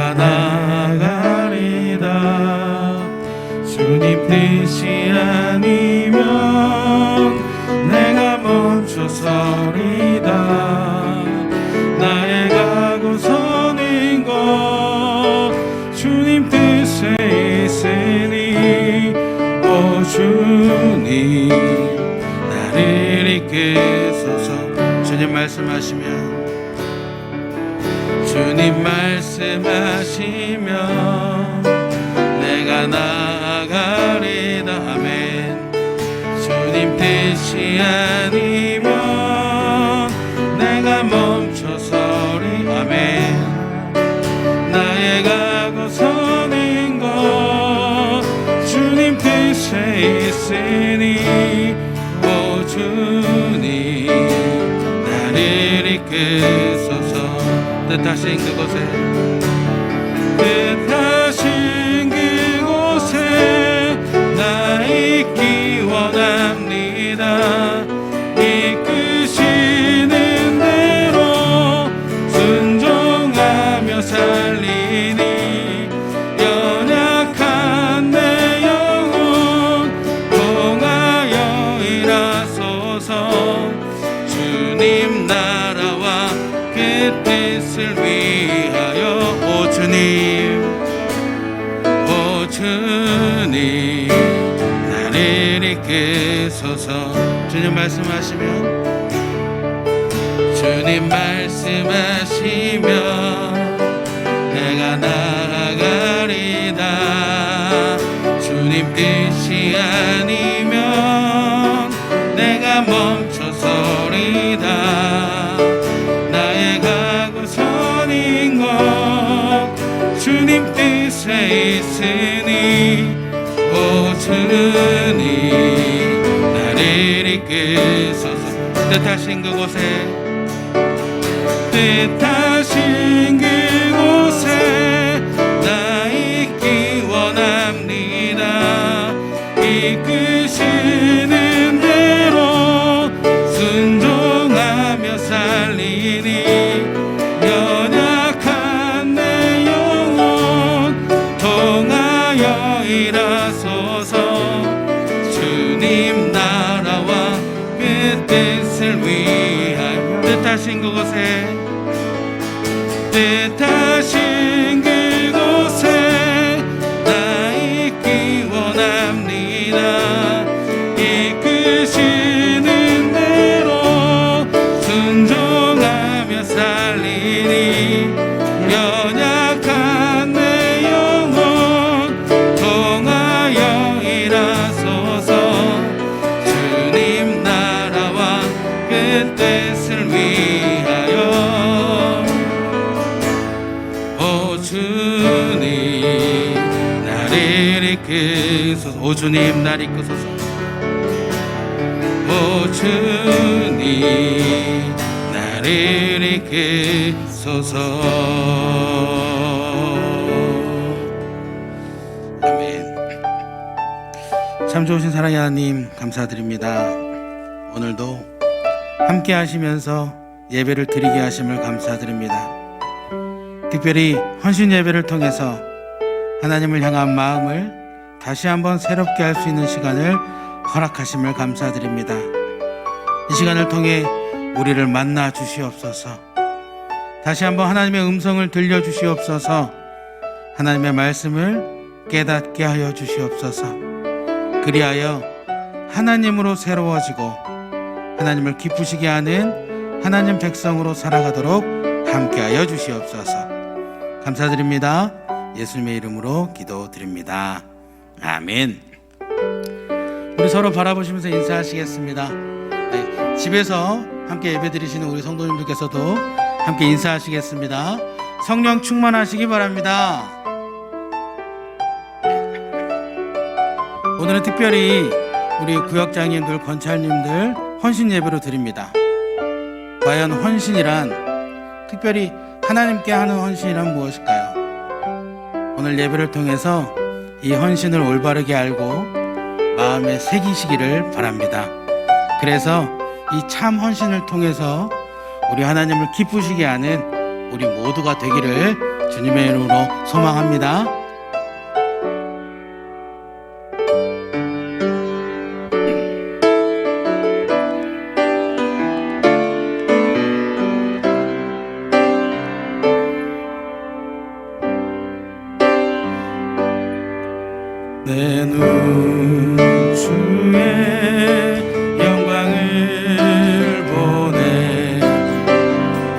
내가 나아가리다. 주님 뜻이 아니면 내가 멈춰서리다. 나의 가고 서는 것 주님 뜻에 있으니 오 주님 나를 이끄소서. 주님 말씀하시면 내가 나아가리다. 아멘. 주님 뜻이 아니면 내가 멈춰서리. 아멘. 나의 가고 서는 것 주님 뜻에 있으니 오 주님 나를 이끄소서. 뜻하신 그곳에 나 있기 원합니다. 이끄시는 대로 순종하며 살리니 연약한 내 영혼 통하여 일하소서. 주님 나라와 그 뜻을 위하여 오 주님 나를 이끄소서. 주님 말씀하시면 내가 나아가리다. 주님 뜻이 아니면 내가 멈춰서리다. 나의 가고 서는 것 주님 뜻에 있으니 오 주님 나를 이끄소서. 뜻하신 그곳에 나 있기 원합니다. 이끄시는 대로 순종하며 살리니 연약한 내 영혼 통하여 일하소서. 주님 나라와 그 뜻을 위하여 뜻하신 그곳에 나 있기 원합니다. 이끄시는 대로 순종하며 살리니 연약한 내 영혼 통하여 일하소서. 주님 나라와 그 뜻을 위하여 오 주님 나를 이끄소서. 오 주님 나를 이끄소서. 오 주님 나를 이끄소서. 아멘. 참 좋으신 사랑의 하나님 감사드립니다. 오늘도 함께 하시면서 예배를 드리게 하심을 감사드립니다. 특별히 헌신 예배를 통해서 하나님을 향한 마음을 다시 한번 새롭게 할 수 있는 시간을 허락하심을 감사드립니다. 이 시간을 통해 우리를 만나 주시옵소서. 다시 한번 하나님의 음성을 들려주시옵소서. 하나님의 말씀을 깨닫게 하여 주시옵소서. 그리하여 하나님으로 새로워지고 하나님을 기쁘시게 하는 하나님 백성으로 살아가도록 함께하여 주시옵소서. 감사드립니다. 예수님의 이름으로 기도드립니다. 아멘. 우리 서로 바라보시면서 인사하시겠습니다. 네, 집에서 함께 예배드리시는 우리 성도님들께서도 함께 인사하시겠습니다. 성령 충만하시기 바랍니다. 오늘은 특별히 우리 구역장님들, 권찰님들 헌신 예배로 드립니다. 과연 헌신이란, 특별히 하나님께 하는 헌신이란 무엇일까요? 오늘 예배를 통해서 이 헌신을 올바르게 알고 마음에 새기시기를 바랍니다. 그래서 이 참 헌신을 통해서 우리 하나님을 기쁘시게 하는 우리 모두가 되기를 주님의 이름으로 소망합니다. 내 눈 주의 영광을 보네.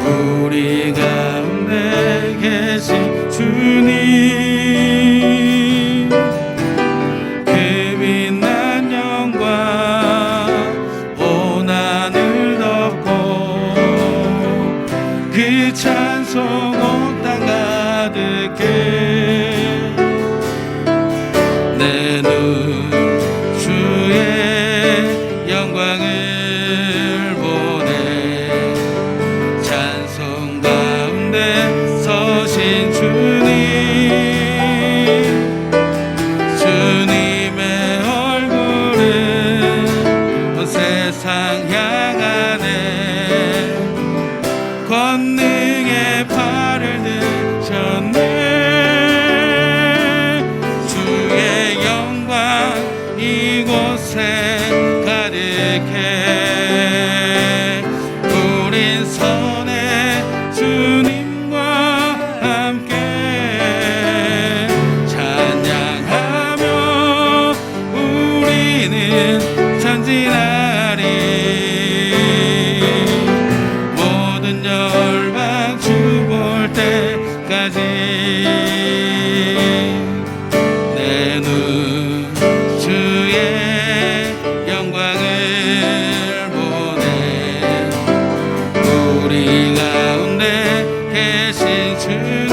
우리 가운데 계신 주님, 그 빛난 영광 온 하늘 덮고, 그 찬송 온 땅 가득해. 내 눈 주의 영광을 보네. 찬송 가운데 서신 주님, 주님의 얼굴은 온 세상 향하네. 권능의 팔을 드셨네. 이곳에 가득해. 우린 선의 주님과 함께 찬양하며 우리는 전진하리. 모든 열방 주 볼 때까지. 내 눈 주의 영광을 보네. 우리 가운데 계신 주님,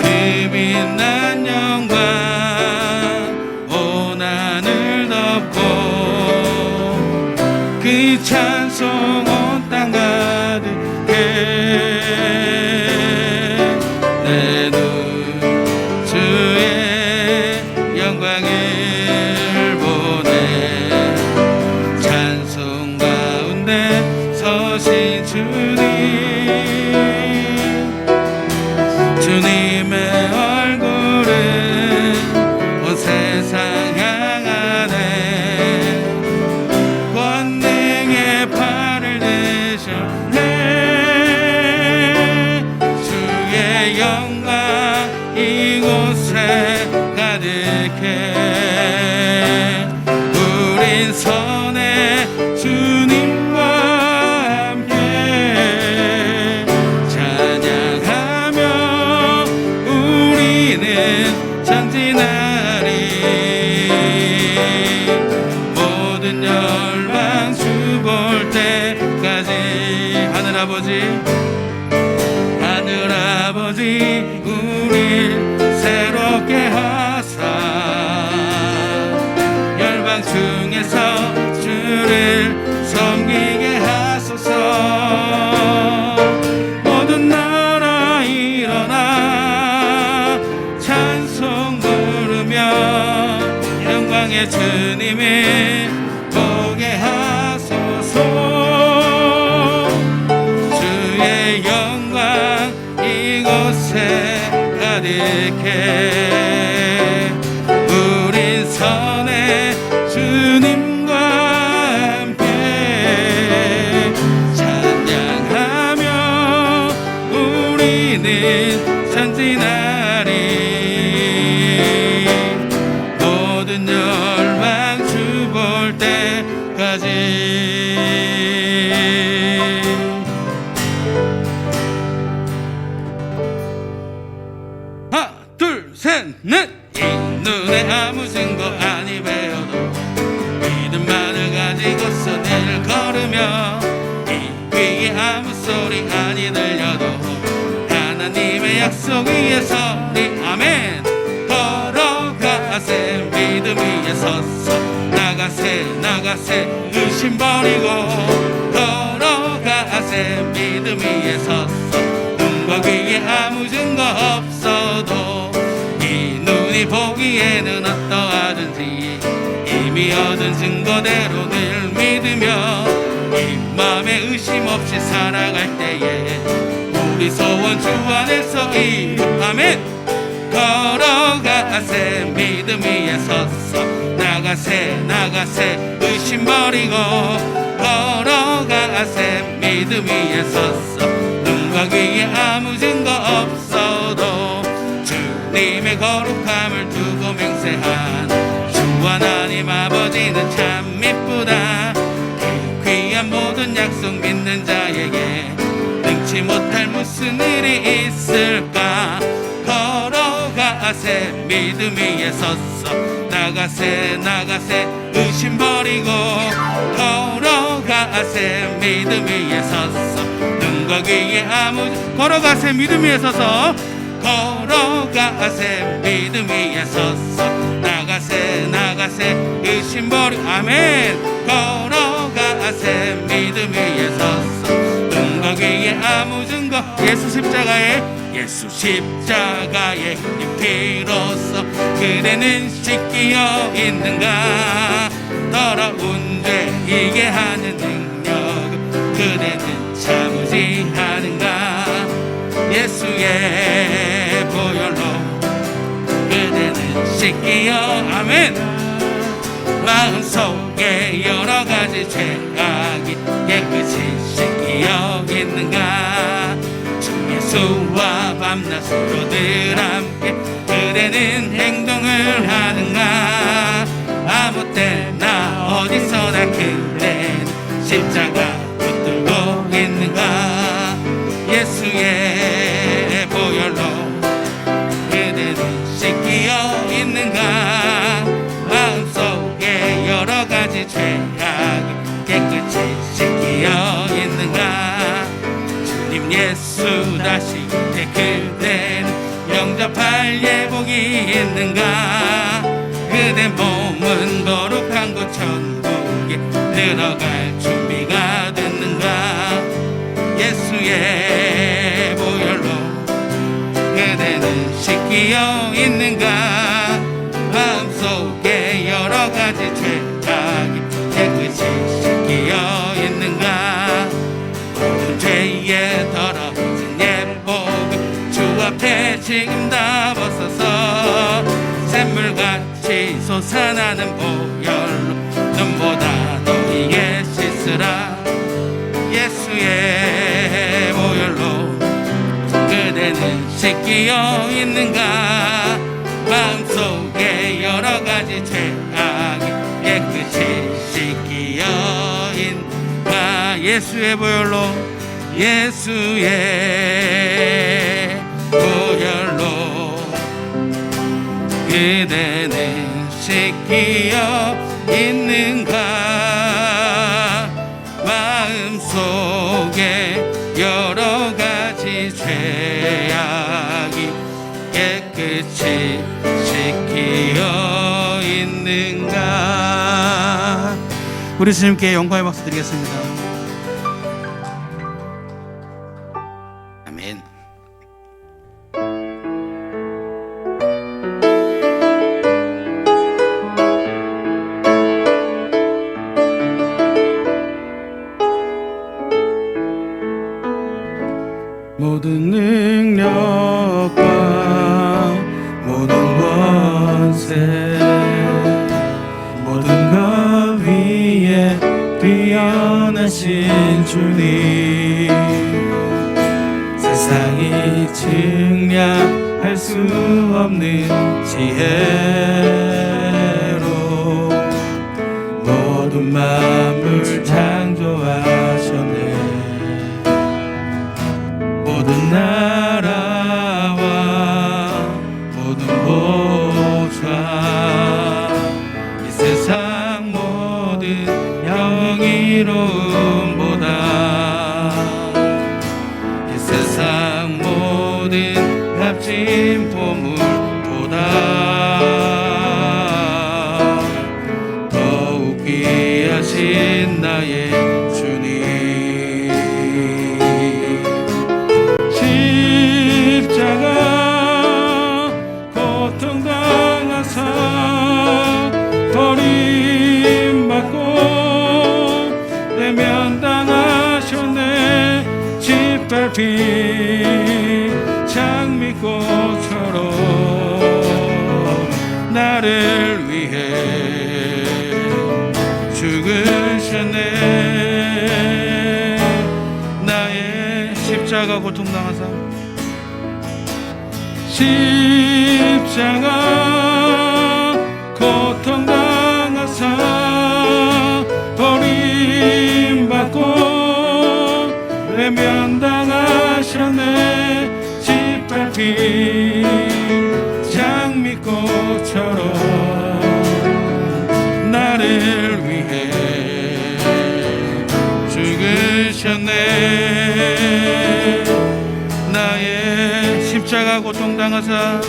그 빛난 영광 온 하늘 덮고, 그 찬송 온 땅 가득해. 내 눈 주의 영광을 보네. 찬송 가운데 서신 주님, 주님의 얼굴은 온 세상 향하네. 권능의 팔을 드셨네. 주의 영광 이곳에 가득해. 우린 선의 주님과 함께 찬양하며 우리는 전진하리. 모든 열방 주 볼 때까지. 하늘아버지, 하늘아버지, 우릴 새롭게 하사 열방 중에서 주를 섬기게 하소서. 모든 나라 일어나 찬송 부르며 영광의 주님을 보게 하소서. 주의 영광 이곳에 가득해. 우린 선의 주님과 함께 찬양하며 우리는 전진하리. 모든 열방 주 볼 때까지. 하나 둘 셋 넷. 이 눈에 아무 증거 아니 배워도 믿음만을 가지고서 내를 걸으며, 이 귀에 아무 소리 아니 들려도 하나님의 약속 위에 서리. 아멘. 걸어가세 믿음 위에 섰어. 나가세 나가세 의심 버리고. 걸어가세 믿음 위에 섰어. 눈과 귀에 아무 증거 없어도 이 눈이 보기에는 어떠하든지 이미 얻은 증거대로 늘 믿으며 이 맘에 의심 없이 살아갈 때에 우리 소원 주 안에서 이루 아멘. 걸어가세 믿음 위에 섰어 나가세 나가세 의심 버리고 걸어가세 믿음 위에 섰어 눈과 귀에 아무 증거 없어도 주님의 거룩함을 두고 맹세한 주 하나님 아버지는 참 이쁘다. 귀한 모든 약속 믿는 자에게 능치 못할 무슨 일이 있을까. 걸어가세 믿음 위에 섰어 나가세 나가세 의심 버리고 걸어가세 믿음 위에 섰어 눈과 귀에 아무 걸어가세 믿음 위에 서서 걸어가세 믿음 위에 섰어 나가세 나가세 의심 버리고 아멘. 걸어가세 믿음 위에 섰어 눈과 귀에 아무 증거 예수 십자가의 피로써 그대는 씻기어 있는가. 더러운 죄 이게 하는 능력 그대는 참으지 않은가. 예수의 보혈로 그대는 씻기어 아멘. 마음속에 여러가지 죄악이 깨끗이 씻기어 있는가. 주 예수와 밤낮으로 늘 함께 그대는 행동을 하는가. 아무 때나 어디서나 그대는 십자가 붙들고 있는가. 예수의 보혈로 그대는 씻기어 있는가. 마음속에 여러가지 죄악이 깨끗이 씻기어 있는가. 주님 예수 다시 때 그대는 영접할 예복이 있는가. 그대 몸은 거룩한 곳 천국에 들어갈 준비가 됐는가. 예수의 보혈로 그대는 씻기어 있는가. 마음속에 여러가지 죄악이 깨끗이 씻기어 있는가. 모든 죄에 더러워진 예복을 주 앞에 지금 다 벗어서 샘물같이 솟아나는 보혈로 눈보다 너희의 씻으라. 예수의 보혈로 그대는 씻기어 있는가. 마음속에 여러가지 죄악이 깨끗이 씻기어 있는가. 예수의 보혈로 예수의 보혈로 그대는 씻기어 있는가. 마음속에 여러가지 죄악이 깨끗이 씻기어 있는가. 우리 주님께 영광의 박수 드리겠습니다. 아멘. 모든 능력과 모든 권세 모든 것 위에 뛰어나신 주님. 세상이 측량할 수 없는 지혜로 모든 만물 창조하셨네. 모든 나라와 모든 보좌 이 세상 모든 영이로움보다 이 세상 모든 값진 보물보다 더욱 귀하신 나의 주님. 십자가 고통당하사 버림받고 외면당하셨네. 짓밟힌 십자가 고통당하사 십자가 고통당하사 버림받고 외면당하셨네. 짓밟힌 장미꽃처럼 나를 위해 죽으셨네. 나의 십자가 고통당하사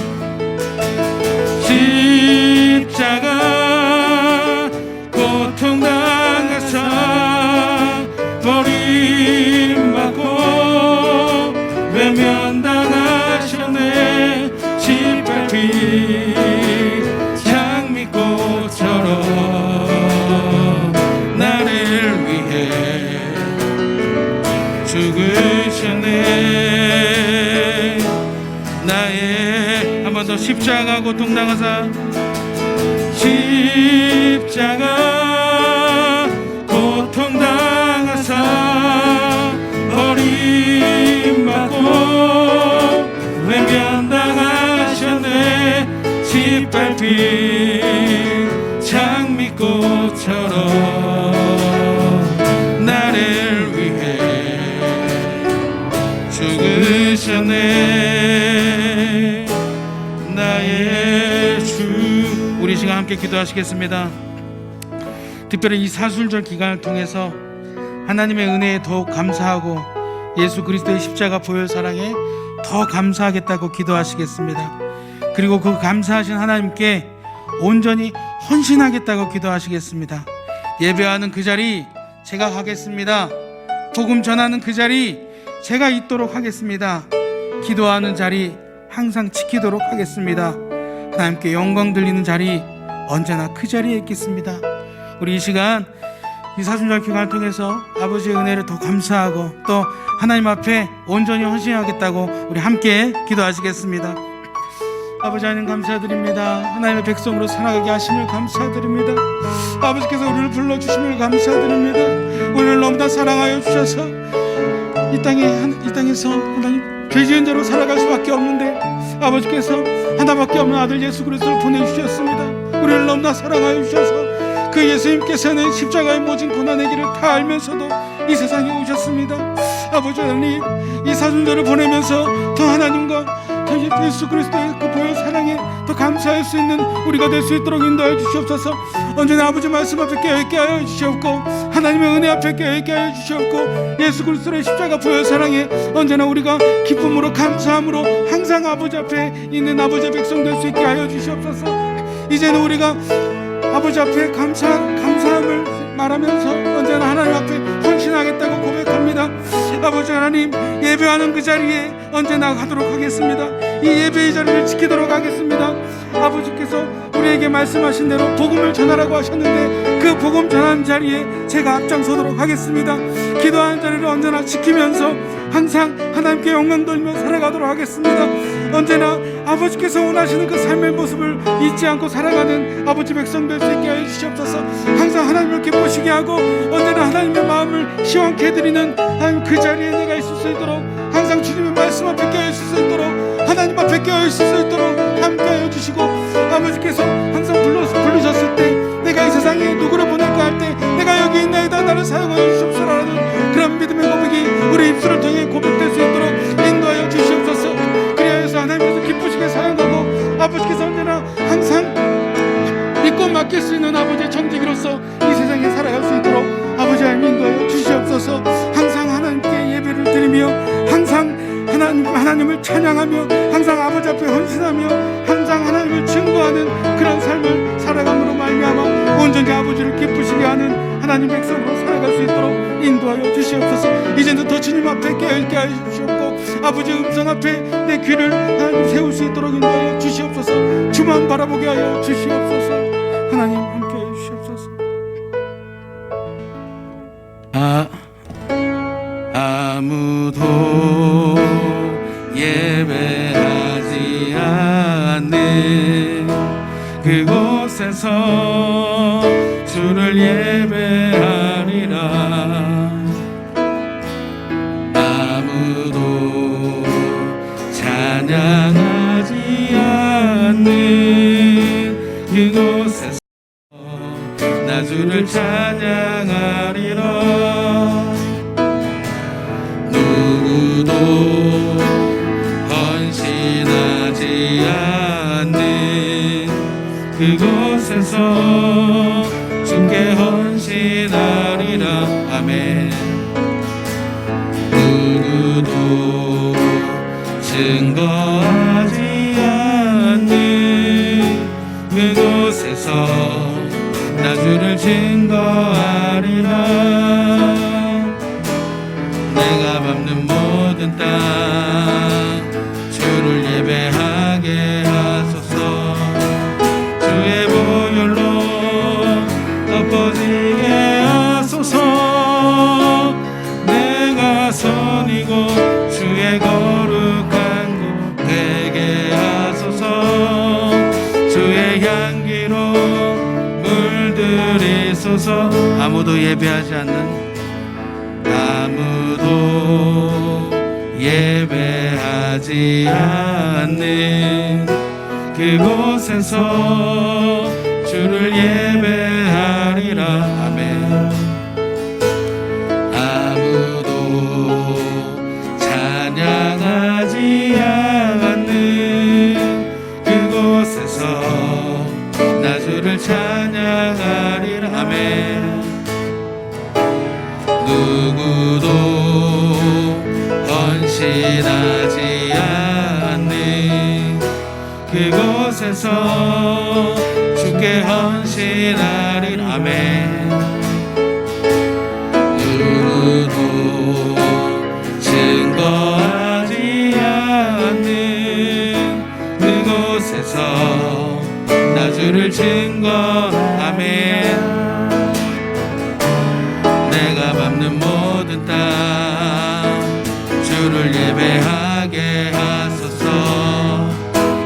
십자가 고통당하사 버림받고 외면당하셨네. 짓밟힌 장미꽃처럼 나를 위해 죽으셨네. 나의 한 번 더 십자가 고통당하사 십자가 고통당하사 버림받고 외면당하셨네. 짓밟힌 장미꽃처럼 나를 위해 죽으셨네. 나의 주. 우리 시간 함께 기도하시겠습니다. 특별히 이 사순절 기간을 통해서 하나님의 은혜에 더욱 감사하고 예수 그리스도의 십자가 보혈 사랑에 더 감사하겠다고 기도하시겠습니다. 그리고 그 감사하신 하나님께 온전히 헌신하겠다고 기도하시겠습니다. 예배하는 그 자리 제가 가겠습니다. 복음 전하는 그 자리 제가 있도록 하겠습니다. 기도하는 자리 항상 지키도록 하겠습니다. 하나님께 영광 들리는 자리 언제나 그 자리에 있겠습니다. 우리 이 시간 이 사순절 기간을 통해서 아버지의 은혜를 더 감사하고 또 하나님 앞에 온전히 헌신하겠다고 우리 함께 기도하시겠습니다. 아버지 하나님 감사드립니다. 하나님의 백성으로 살아가게 하심을 감사드립니다. 아버지께서 우리를 불러주심을 감사드립니다. 우리를 너무나 사랑하여 주셔서 이 땅에서 하나님 죄 지은 자로 살아갈 수밖에 없는데 아버지께서 하나밖에 없는 아들 예수 그리스도를 보내주셨습니다. 우리를 너무나 사랑하여 주셔서 그 예수님께서는 십자가의 모진 고난의 길을 다 알면서도 이 세상에 오셨습니다. 아버지 하나님 이 사순절을 보내면서 더 하나님과 더 예수 그리스도의 그 보혈 사랑에 더 감사할 수 있는 우리가 될 수 있도록 인도하여 주시옵소서. 언제나 아버지 말씀 앞에 깨어있게 하여 주시옵고 하나님의 은혜 앞에 깨어있게 하여 주시옵고 예수 그리스도의 십자가 보혈 사랑에 언제나 우리가 기쁨으로 감사함으로 항상 아버지 앞에 있는 아버지의 백성 될 수 있게 하여 주시옵소서. 이제는 우리가 아버지 앞에 감사함을 말하면서 언제나 하나님 앞에 헌신하겠다고 고백합니다. 아버지 하나님 예배하는 그 자리에 언제나 가도록 하겠습니다. 이 예배의 자리를 지키도록 하겠습니다. 아버지께서 우리에게 말씀하신 대로 복음을 전하라고 하셨는데 그 복음 전하는 자리에 제가 앞장서도록 하겠습니다. 기도하는 자리를 언제나 지키면서 항상 하나님께 영광 돌리며 살아가도록 하겠습니다. 언제나 아버지께서 원하시는 그 삶의 모습을 잊지 않고 살아가는 아버지 백성 될 수 있게 하여 주시옵소서. 항상 하나님을 기쁘시게 하고 언제나 하나님의 마음을 시원케 해드리는 하나님 그 자리에 내가 있을 수 있도록 항상 주님의 말씀 앞에 깨어있을 수 있도록 하나님 앞에 깨어있을 수 있도록 함께하여 주시고 아버지께서 항상 부르셨을 때 내가 이 세상에 누구를 보낼까 할 때 내가 여기 있나이다 나를 사용하여 주시옵소서라는 그런 믿음의 고백이 우리 입술을 통해 고백될 수 있도록 인도하여 주시옵소서. 그리하여서 하나님께서 기쁘시게 사용하고 아버지께서 언제나 항상 믿고 맡길 수 있는 아버지의 청지기로서 이 세상에 살아갈 수 있도록 아버지 하나님 인도하여 주시옵소서. 항상 하나님께 예배를 드리며 항상 하나님을 찬양하며 항상 아버지 앞에 헌신하며 항상 하나님을 증거하는 그런 삶을 살아감으로 말미암아 온전히 아버지를 기쁘시게 하는 하나님 백성으로 살아갈 수 있도록 인도하여 주시옵소서. 이제는 더 주님 앞에 깨어있게 하여 주시옵고 아버지의 음성 앞에 내 귀를 하나님 세울 수 있도록 인도하여 주시옵소서. 주만 바라보게 하여 주시옵소서. 하나님 함께 하여 주시옵소서. 아무도 예배하지 않는 그곳에서 주를 예배하리라. 아무도 찬양하지 않는 그곳에서 나 주를 찬양하리라. 누구도 헌신하지 않는 그곳에서 주께 헌신하리라. 아멘. 누구도 증거하지 않는 그곳에서 나 주를 증거하리라. 내가 밟는 모든 땅 주를 예배하게 하소서. 주의 보혈로 덮어지게 하소서. 내가 선이고 주의 거룩한 곳 되게 하소서. 주의 향기로 물들이소서. 아무도 예배하지 않는 예배하지 않는 그곳에서 주를 예배하리라. 아멘. 아무도 찬양하지 않는 그곳에서 나 주를 찬양하리라. 아멘. 누구도 헌신하지 않는 그곳에서 주께 헌신하리라. 아멘. 누구도 증거하지 않는 그곳에서 나 주를 증거. 아멘. 내가 밟는 모든 땅 주를 예배하게 하소서.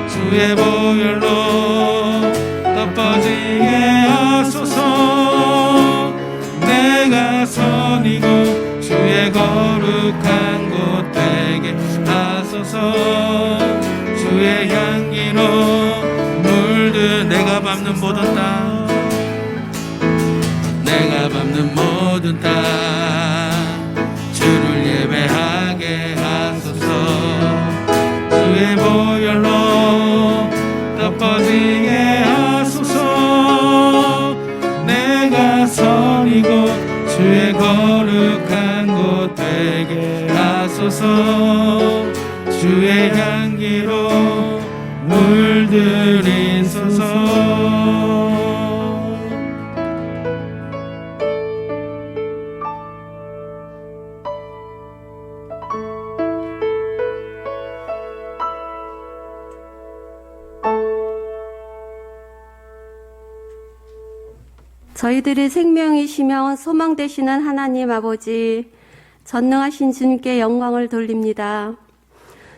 주의 보혈로 덮어지게 하소서. 내가 선이고 주의 거룩한 곳 되게 하소서. 주의 향기로 물든 내가 밟는 모든 땅 내가 밟는 모든 땅 주를 예배하게 하소서. 주의 보혈로 덮어지게 하소서. 내가 선이고 주의 거룩한 곳 되게 하소서. 주의 향기로 물들이소서. 저희들의 생명이시며 소망 되시는 하나님 아버지, 전능하신 주님께 영광을 돌립니다.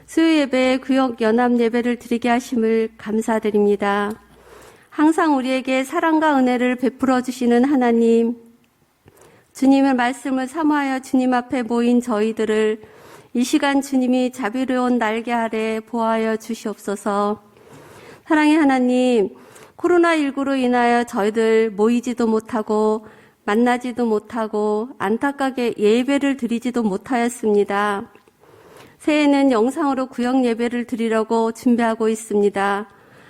수요 예배에 구역 연합 예배를 드리게 하심을 감사드립니다. 항상 우리에게 사랑과 은혜를 베풀어 주시는 하나님, 주님의 말씀을 사모하여 주님 앞에 모인 저희들을 이 시간 주님이 자비로운 날개 아래 보호하여 주시옵소서. 사랑의 하나님, 코로나19로 인하여 저희들 모이지도 못하고 만나지도 못하고 안타깝게 예배를 드리지도 못하였습니다. 새해에는 영상으로 구역 예배를 드리려고 준비하고 있습니다.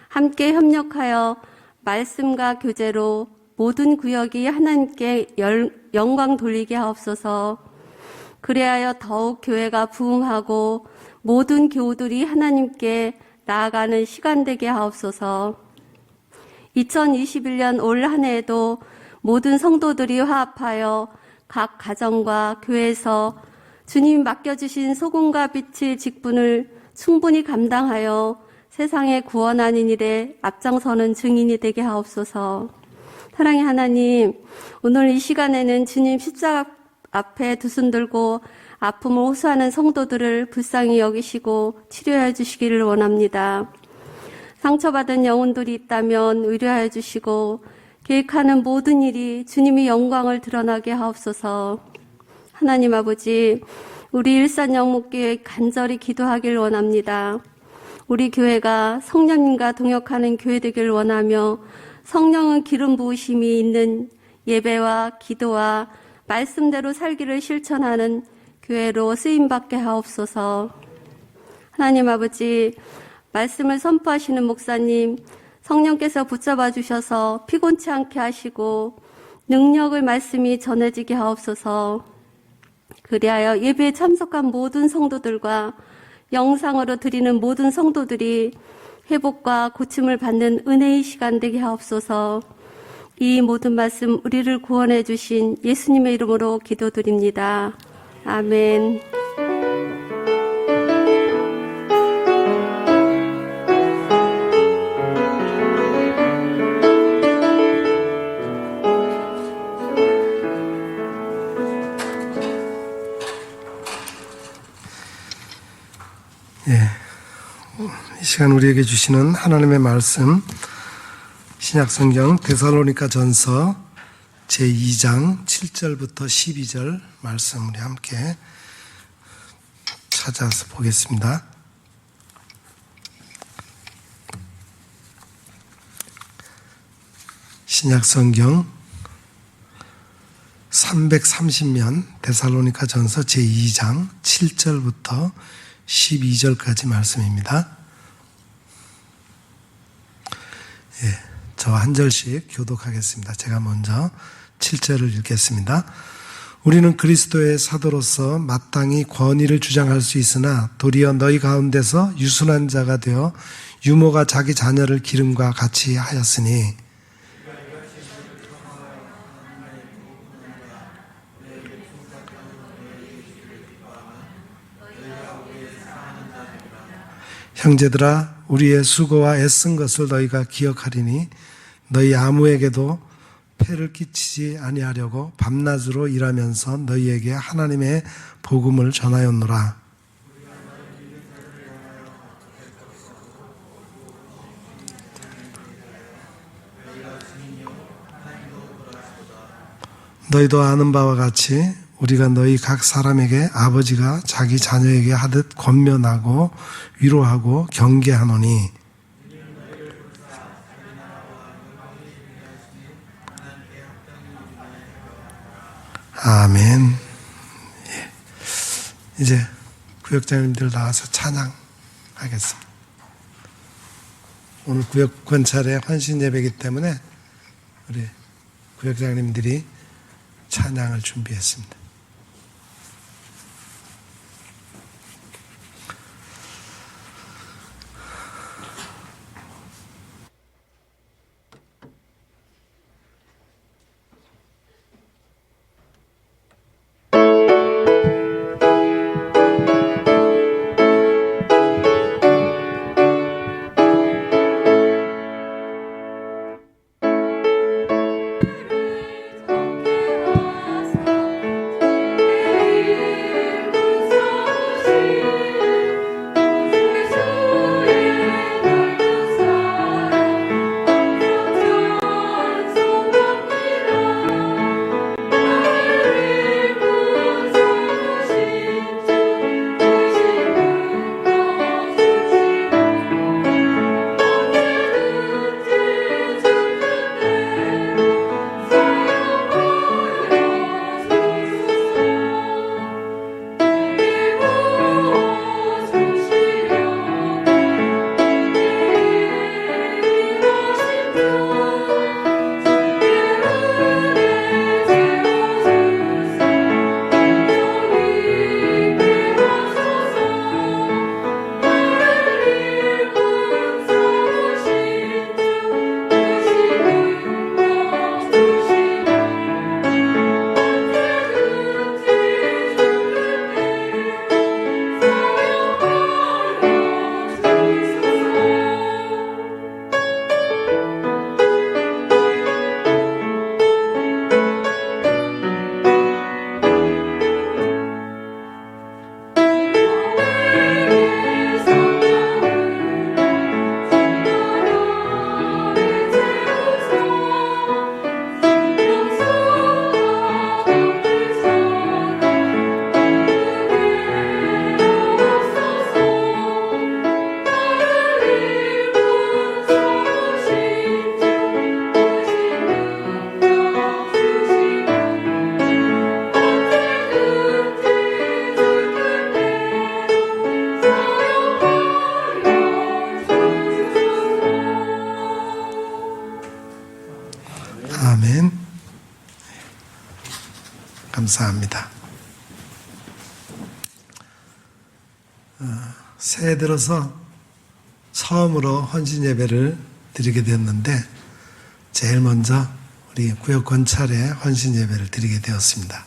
함께 협력하여 말씀과 교제로 모든 구역이 하나님께 영광 돌리게 하옵소서. 그리하여 더욱 교회가 부흥하고 모든 교우들이 하나님께 나아가는 시간 되게 하옵소서. 2021년 올 한 해에도 모든 성도들이 화합하여 각 가정과 교회에서 주님 맡겨주신 소금과 빛의 직분을 충분히 감당하여 세상에 구원하는 일에 앞장서는 증인이 되게 하옵소서. 사랑의 하나님, 오늘 이 시간에는 주님 십자가 앞에 두 손 들고 아픔을 호소하는 성도들을 불쌍히 여기시고 치료해 주시기를 원합니다. 상처받은 영혼들이 있다면 위로해 주시고 계획하는 모든 일이 주님의 영광을 드러나게 하옵소서. 하나님 아버지, 우리 일산영목교회 간절히 기도하길 원합니다. 우리 교회가 성령님과 동역하는 교회 되기를 원하며 성령은 기름 부으심이 있는 예배와 기도와 말씀대로 살기를 실천하는 교회로 쓰임받게 하옵소서. 하나님 아버지, 말씀을 선포하시는 목사님, 성령께서 붙잡아 주셔서 피곤치 않게 하시고 능력을 말씀이 전해지게 하옵소서. 그리하여 예배에 참석한 모든 성도들과 영상으로 드리는 모든 성도들이 회복과 고침을 받는 은혜의 시간 되게 하옵소서. 이 모든 말씀 우리를 구원해 주신 예수님의 이름으로 기도드립니다. 아멘. 이 시간 우리에게 주시는 하나님의 말씀, 신약성경 데살로니가 전서 제2장 7절부터 12절 말씀 우리 함께 찾아서 보겠습니다. 신약성경 330면 데살로니가 전서 제2장 7절부터 12절까지 말씀입니다. 저 한 절씩 교독하겠습니다. 제가 먼저 7절을 읽겠습니다. 우리는 그리스도의 사도로서 마땅히 권위를 주장할 수 있으나 도리어 너희 가운데서 유순한 자가 되어 유모가 자기 자녀를 기름과 같이 하였으니 형제들아, 우리의 수고와 애쓴 것을 너희가 기억하리니 너희 아무에게도 폐를 끼치지 아니하려고 밤낮으로 일하면서 너희에게 하나님의 복음을 전하였노라. 너희도 아는 바와 같이 우리가 너희 각 사람에게 아버지가 자기 자녀에게 하듯 권면하고 위로하고 경계하노니 아멘. 이제 구역장님들 나와서 찬양하겠습니다. 오늘 구역 권찰의 헌신 예배이기 때문에 우리 구역장님들이 찬양을 준비했습니다. 아멘. 감사합니다. 새해 들어서 처음으로 헌신 예배를 드리게 되었는데 제일 먼저 우리 구역 권찰에 헌신 예배를 드리게 되었습니다.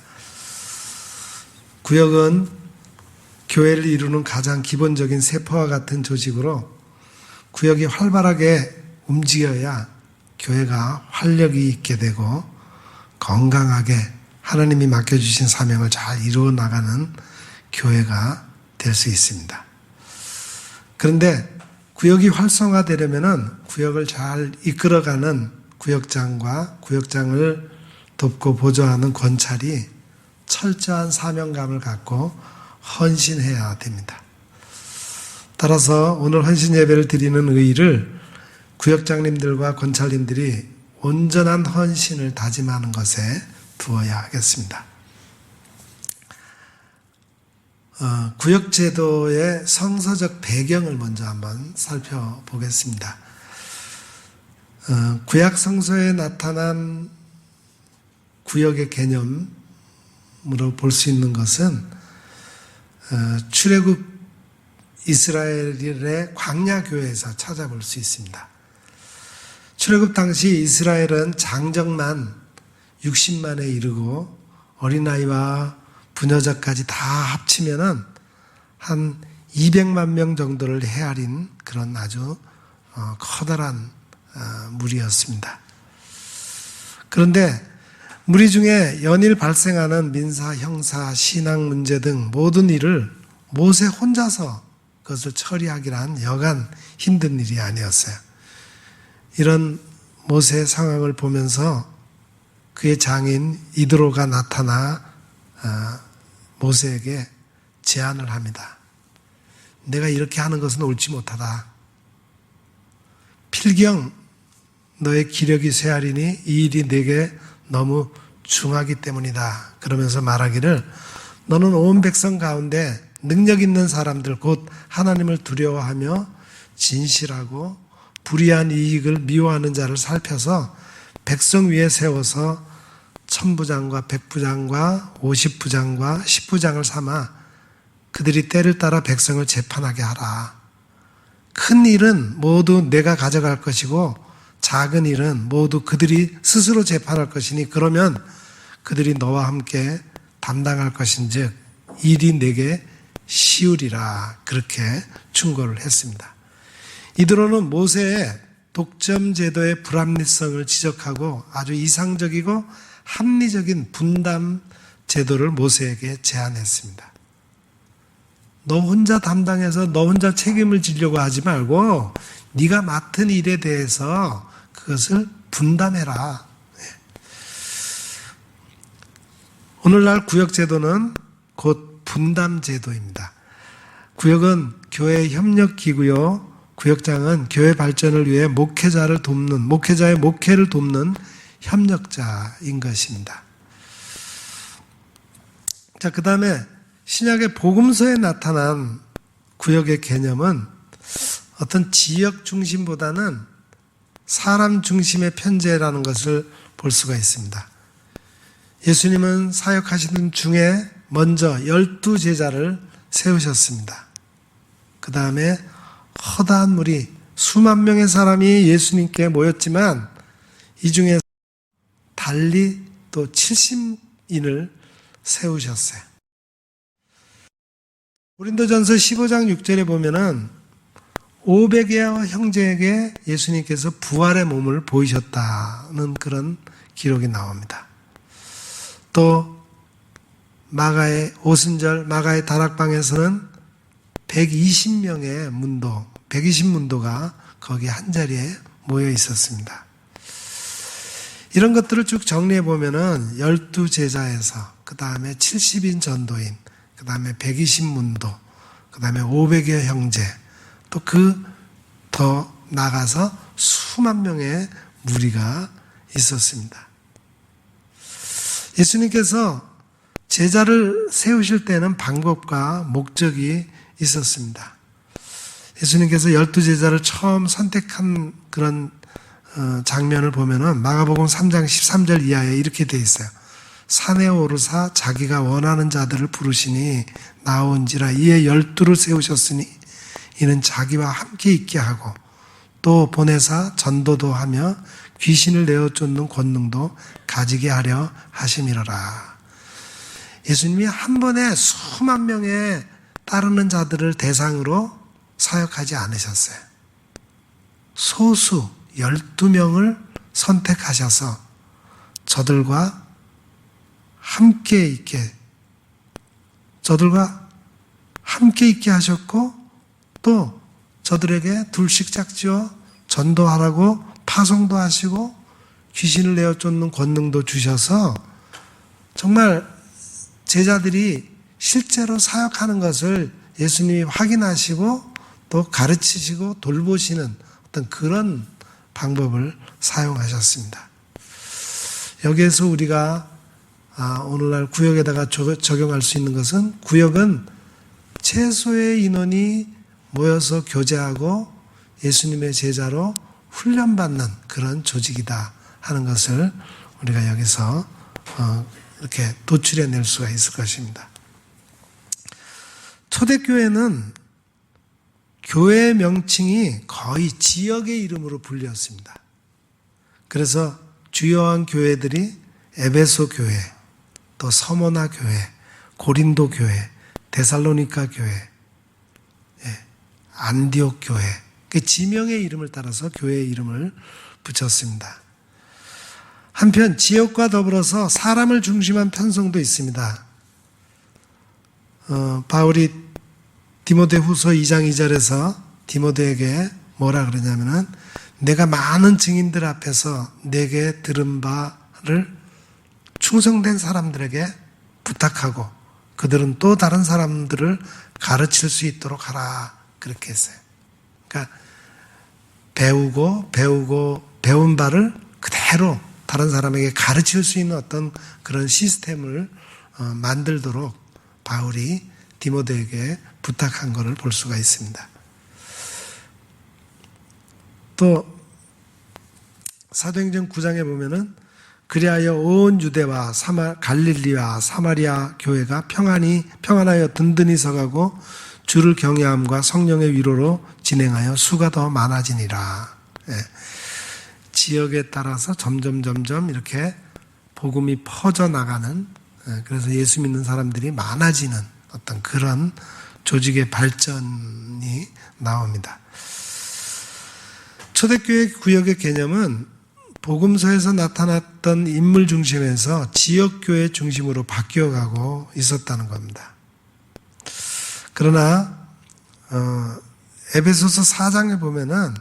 구역은 교회를 이루는 가장 기본적인 세포와 같은 조직으로 구역이 활발하게 움직여야 교회가 활력이 있게 되고 건강하게 하나님이 맡겨주신 사명을 잘 이루어 나가는 교회가 될 수 있습니다. 그런데 구역이 활성화되려면 구역을 잘 이끌어가는 구역장과 구역장을 돕고 보조하는 권찰이 철저한 사명감을 갖고 헌신해야 됩니다. 따라서 오늘 헌신 예배를 드리는 의의를 구역장님들과 권찰님들이 온전한 헌신을 다짐하는 것에 두어야 하겠습니다. 구역제도의 성서적 배경을 먼저 한번 살펴보겠습니다. 구약 성서에 나타난 구역의 개념으로 볼 수 있는 것은 출애굽 이스라엘의 광야교회에서 찾아볼 수 있습니다. 출애굽 당시 이스라엘은 장정만 60만에 이르고 어린아이와 부녀자까지 다 합치면은 한 200만 명 정도를 헤아린 그런 아주 커다란 무리였습니다. 그런데 무리 중에 연일 발생하는 민사, 형사, 신앙 문제 등 모든 일을 모세 혼자서 그것을 처리하기란 여간 힘든 일이 아니었어요. 이런 모세의 상황을 보면서 그의 장인 이드로가 나타나 모세에게 제안을 합니다. 내가 이렇게 하는 것은 옳지 못하다. 필경 너의 기력이 쇠하리니 이 일이 내게 너무 중하기 때문이다. 그러면서 말하기를 너는 온 백성 가운데 능력 있는 사람들 곧 하나님을 두려워하며 진실하고 불의한 이익을 미워하는 자를 살펴서 백성 위에 세워서 1000부장과 100부장과 50부장과 10부장을 삼아 그들이 때를 따라 백성을 재판하게 하라. 큰 일은 모두 내가 가져갈 것이고 작은 일은 모두 그들이 스스로 재판할 것이니 그러면 그들이 너와 함께 담당할 것인즉 일이 내게 쉬우리라. 그렇게 충고를 했습니다. 이드로는 모세의 독점 제도의 불합리성을 지적하고 아주 이상적이고 합리적인 분담 제도를 모세에게 제안했습니다. 너 혼자 담당해서 너 혼자 책임을 지려고 하지 말고 네가 맡은 일에 대해서 그것을 분담해라. 오늘날 구역제도는 곧 분담제도입니다. 구역은 교회 협력기구요. 구역장은 교회 발전을 위해 목회자의 목회를 돕는 협력자인 것입니다. 자, 그 다음에 신약의 복음서에 나타난 구역의 개념은 어떤 지역 중심보다는 사람 중심의 편제라는 것을 볼 수가 있습니다. 예수님은 사역하시는 중에 먼저 12제자를 세우셨습니다. 그 다음에 허다한 무리 수만 명의 사람이 예수님께 모였지만 이 중에 달리 또 70인을 세우셨어요. 고린도전서 15장 6절에 보면은 500여 형제에게 예수님께서 부활의 몸을 보이셨다는 그런 기록이 나옵니다. 또 마가의 오순절 마가의 다락방에서는 120명의 문도, 120문도가 거기 한자리에 모여 있었습니다. 이런 것들을 쭉 정리해 보면은 12제자에서 그 다음에 70인 전도인, 그 다음에 120문도, 그 다음에 500여 형제, 또 더 나가서 수만 명의 무리가 있었습니다. 예수님께서 제자를 세우실 때는 방법과 목적이 있었습니다. 예수님께서 12제자를 처음 선택한 그런 장면을 보면은 마가복음 3장 13절 이하에 이렇게 돼 있어요. 산에 오르사 자기가 원하는 자들을 부르시니 나온지라. 이에 12를 세우셨으니 이는 자기와 함께 있게 하고 또 보내사 전도도 하며 귀신을 내어 쫓는 권능도 가지게 하려 하심이로라. 예수님이 한 번에 수만 명의 따르는 자들을 대상으로 사역하지 않으셨어요. 소수 12명을 선택하셔서 저들과 함께 있게 하셨고 또 저들에게 둘씩 짝지어 전도하라고 파송도 하시고 귀신을 내어 쫓는 권능도 주셔서 정말 제자들이 실제로 사역하는 것을 예수님이 확인하시고 또 가르치시고 돌보시는 어떤 그런 방법을 사용하셨습니다. 여기에서 우리가 오늘날 구역에다가 적용할 수 있는 것은, 구역은 최소의 인원이 모여서 교제하고 예수님의 제자로 훈련받는 그런 조직이다 하는 것을 우리가 여기서 이렇게 도출해낼 수가 있을 것입니다. 초대교회는 교회 명칭이 거의 지역의 이름으로 불렸습니다. 그래서 주요한 교회들이 에베소 교회, 또 서모나 교회, 고린도 교회, 데살로니가 교회, 안디옥 교회, 그 지명의 이름을 따라서 교회의 이름을 붙였습니다. 한편 지역과 더불어서 사람을 중심한 편성도 있습니다. 바울이 디모데후서 2장 2절에서 디모데에게 뭐라 그러냐면은, 내가 많은 증인들 앞에서 내게 들은 바를 충성된 사람들에게 부탁하고 그들은 또 다른 사람들을 가르칠 수 있도록 하라, 그렇게 했어요. 그러니까 배운 바를 그대로 다른 사람에게 가르칠 수 있는 어떤 그런 시스템을 만들도록 바울이 디모데에게 부탁한 것을 볼 수가 있습니다. 또 사도행전 9장에 보면은, 그리하여 온 유대와 갈릴리와 사마리아 교회가 평안하여 든든히 서가고 주를 경외함과 성령의 위로로 진행하여 수가 더 많아지니라. 지역에 따라서 점점 이렇게 복음이 퍼져나가는, 그래서 예수 믿는 사람들이 많아지는 어떤 그런 조직의 발전이 나옵니다. 초대교회 구역의 개념은 복음서에서 나타났던 인물 중심에서 지역교회 중심으로 바뀌어가고 있었다는 겁니다. 그러나 에베소서 4장에 보면은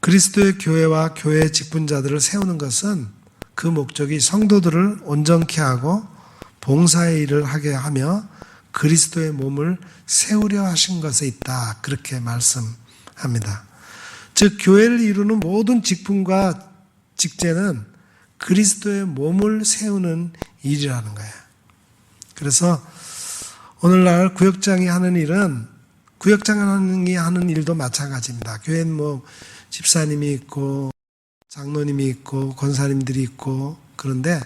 그리스도의 교회와 교회의 직분자들을 세우는 것은 그 목적이 성도들을 온전케 하고 봉사의 일을 하게 하며 그리스도의 몸을 세우려 하신 것에 있다, 그렇게 말씀합니다. 즉 교회를 이루는 모든 직분과 직제는 그리스도의 몸을 세우는 일이라는 거예요. 그래서 오늘날 구역장이 하는 일은, 구역장이 하는 일도 마찬가지입니다. 교회는 뭐 집사님이 있고 장로님이 있고 권사님들이 있고, 그런데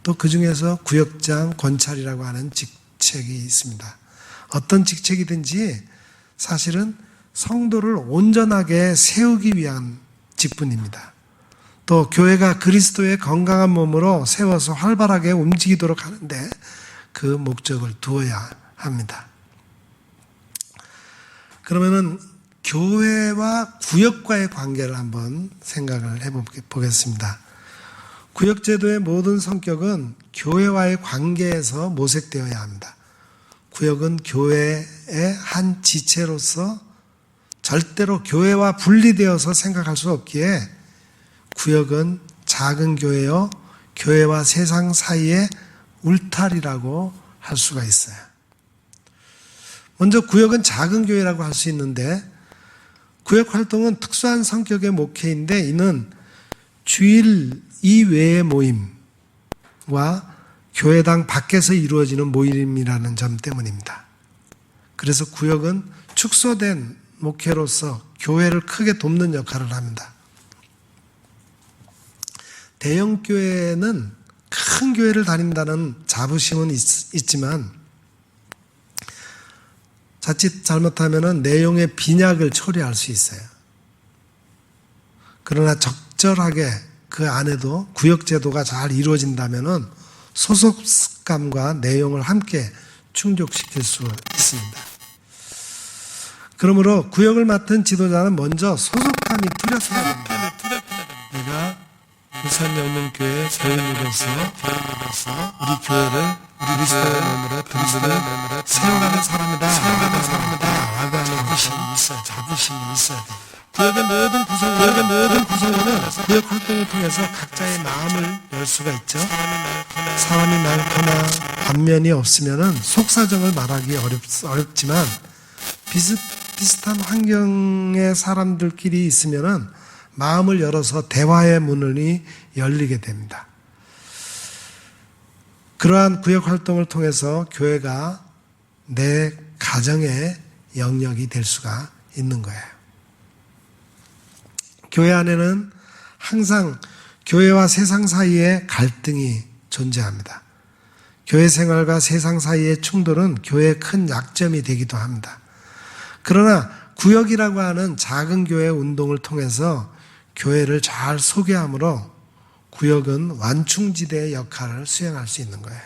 또 그 중에서 구역장, 권찰이라고 하는 직책이 있습니다. 어떤 직책이든지 사실은 성도를 온전하게 세우기 위한 직분입니다. 또 교회가 그리스도의 건강한 몸으로 세워서 활발하게 움직이도록 하는데 그 목적을 두어야 합니다. 그러면은 교회와 구역과의 관계를 한번 생각을 해보겠습니다. 구역제도의 모든 성격은 교회와의 관계에서 모색되어야 합니다. 구역은 교회의 한 지체로서 절대로 교회와 분리되어서 생각할 수 없기에 구역은 작은 교회요, 교회와 세상 사이의 울타리라고 할 수가 있어요. 먼저 구역은 작은 교회라고 할 수 있는데, 구역 활동은 특수한 성격의 목회인데 이는 주일 이외의 모임과 교회당 밖에서 이루어지는 모임이라는 점 때문입니다. 그래서 구역은 축소된 목회로서 교회를 크게 돕는 역할을 합니다. 대형 교회는 큰 교회를 다닌다는 자부심은 있지만 자칫 잘못하면 내용의 빈약을 초래할 수 있어요. 그러나 적절하게 그 안에도 구역제도가 잘 이루어진다면 소속감과 내용을 함께 충족시킬 수 있습니다. 그러므로 구역을 맡은 지도자는 먼저 소속감이 뚜렷해야 됩니다. 내가 부산에 없는 교회 교인으로서 우리 교회를 그리스도의 몸으로 든든히 세워가는 사람이다 라고 하는 자부심이 있어야 돼요. 구역의 모든 구성원은 구역 활동을 통해서 각자의 마음을 열 수가 있죠. 사람이 많거나 반면이 없으면 속사정을 말하기 어렵지만 비슷한 환경의 사람들끼리 있으면 마음을 열어서 대화의 문이 열리게 됩니다. 그러한 구역 활동을 통해서 교회가 내 가정의 영역이 될 수가 있는 거예요. 교회 안에는 항상 교회와 세상 사이에 갈등이 존재합니다. 교회 생활과 세상 사이의 충돌은 교회의 큰 약점이 되기도 합니다. 그러나 구역이라고 하는 작은 교회 운동을 통해서 교회를 잘 소개함으로 구역은 완충지대의 역할을 수행할 수 있는 거예요.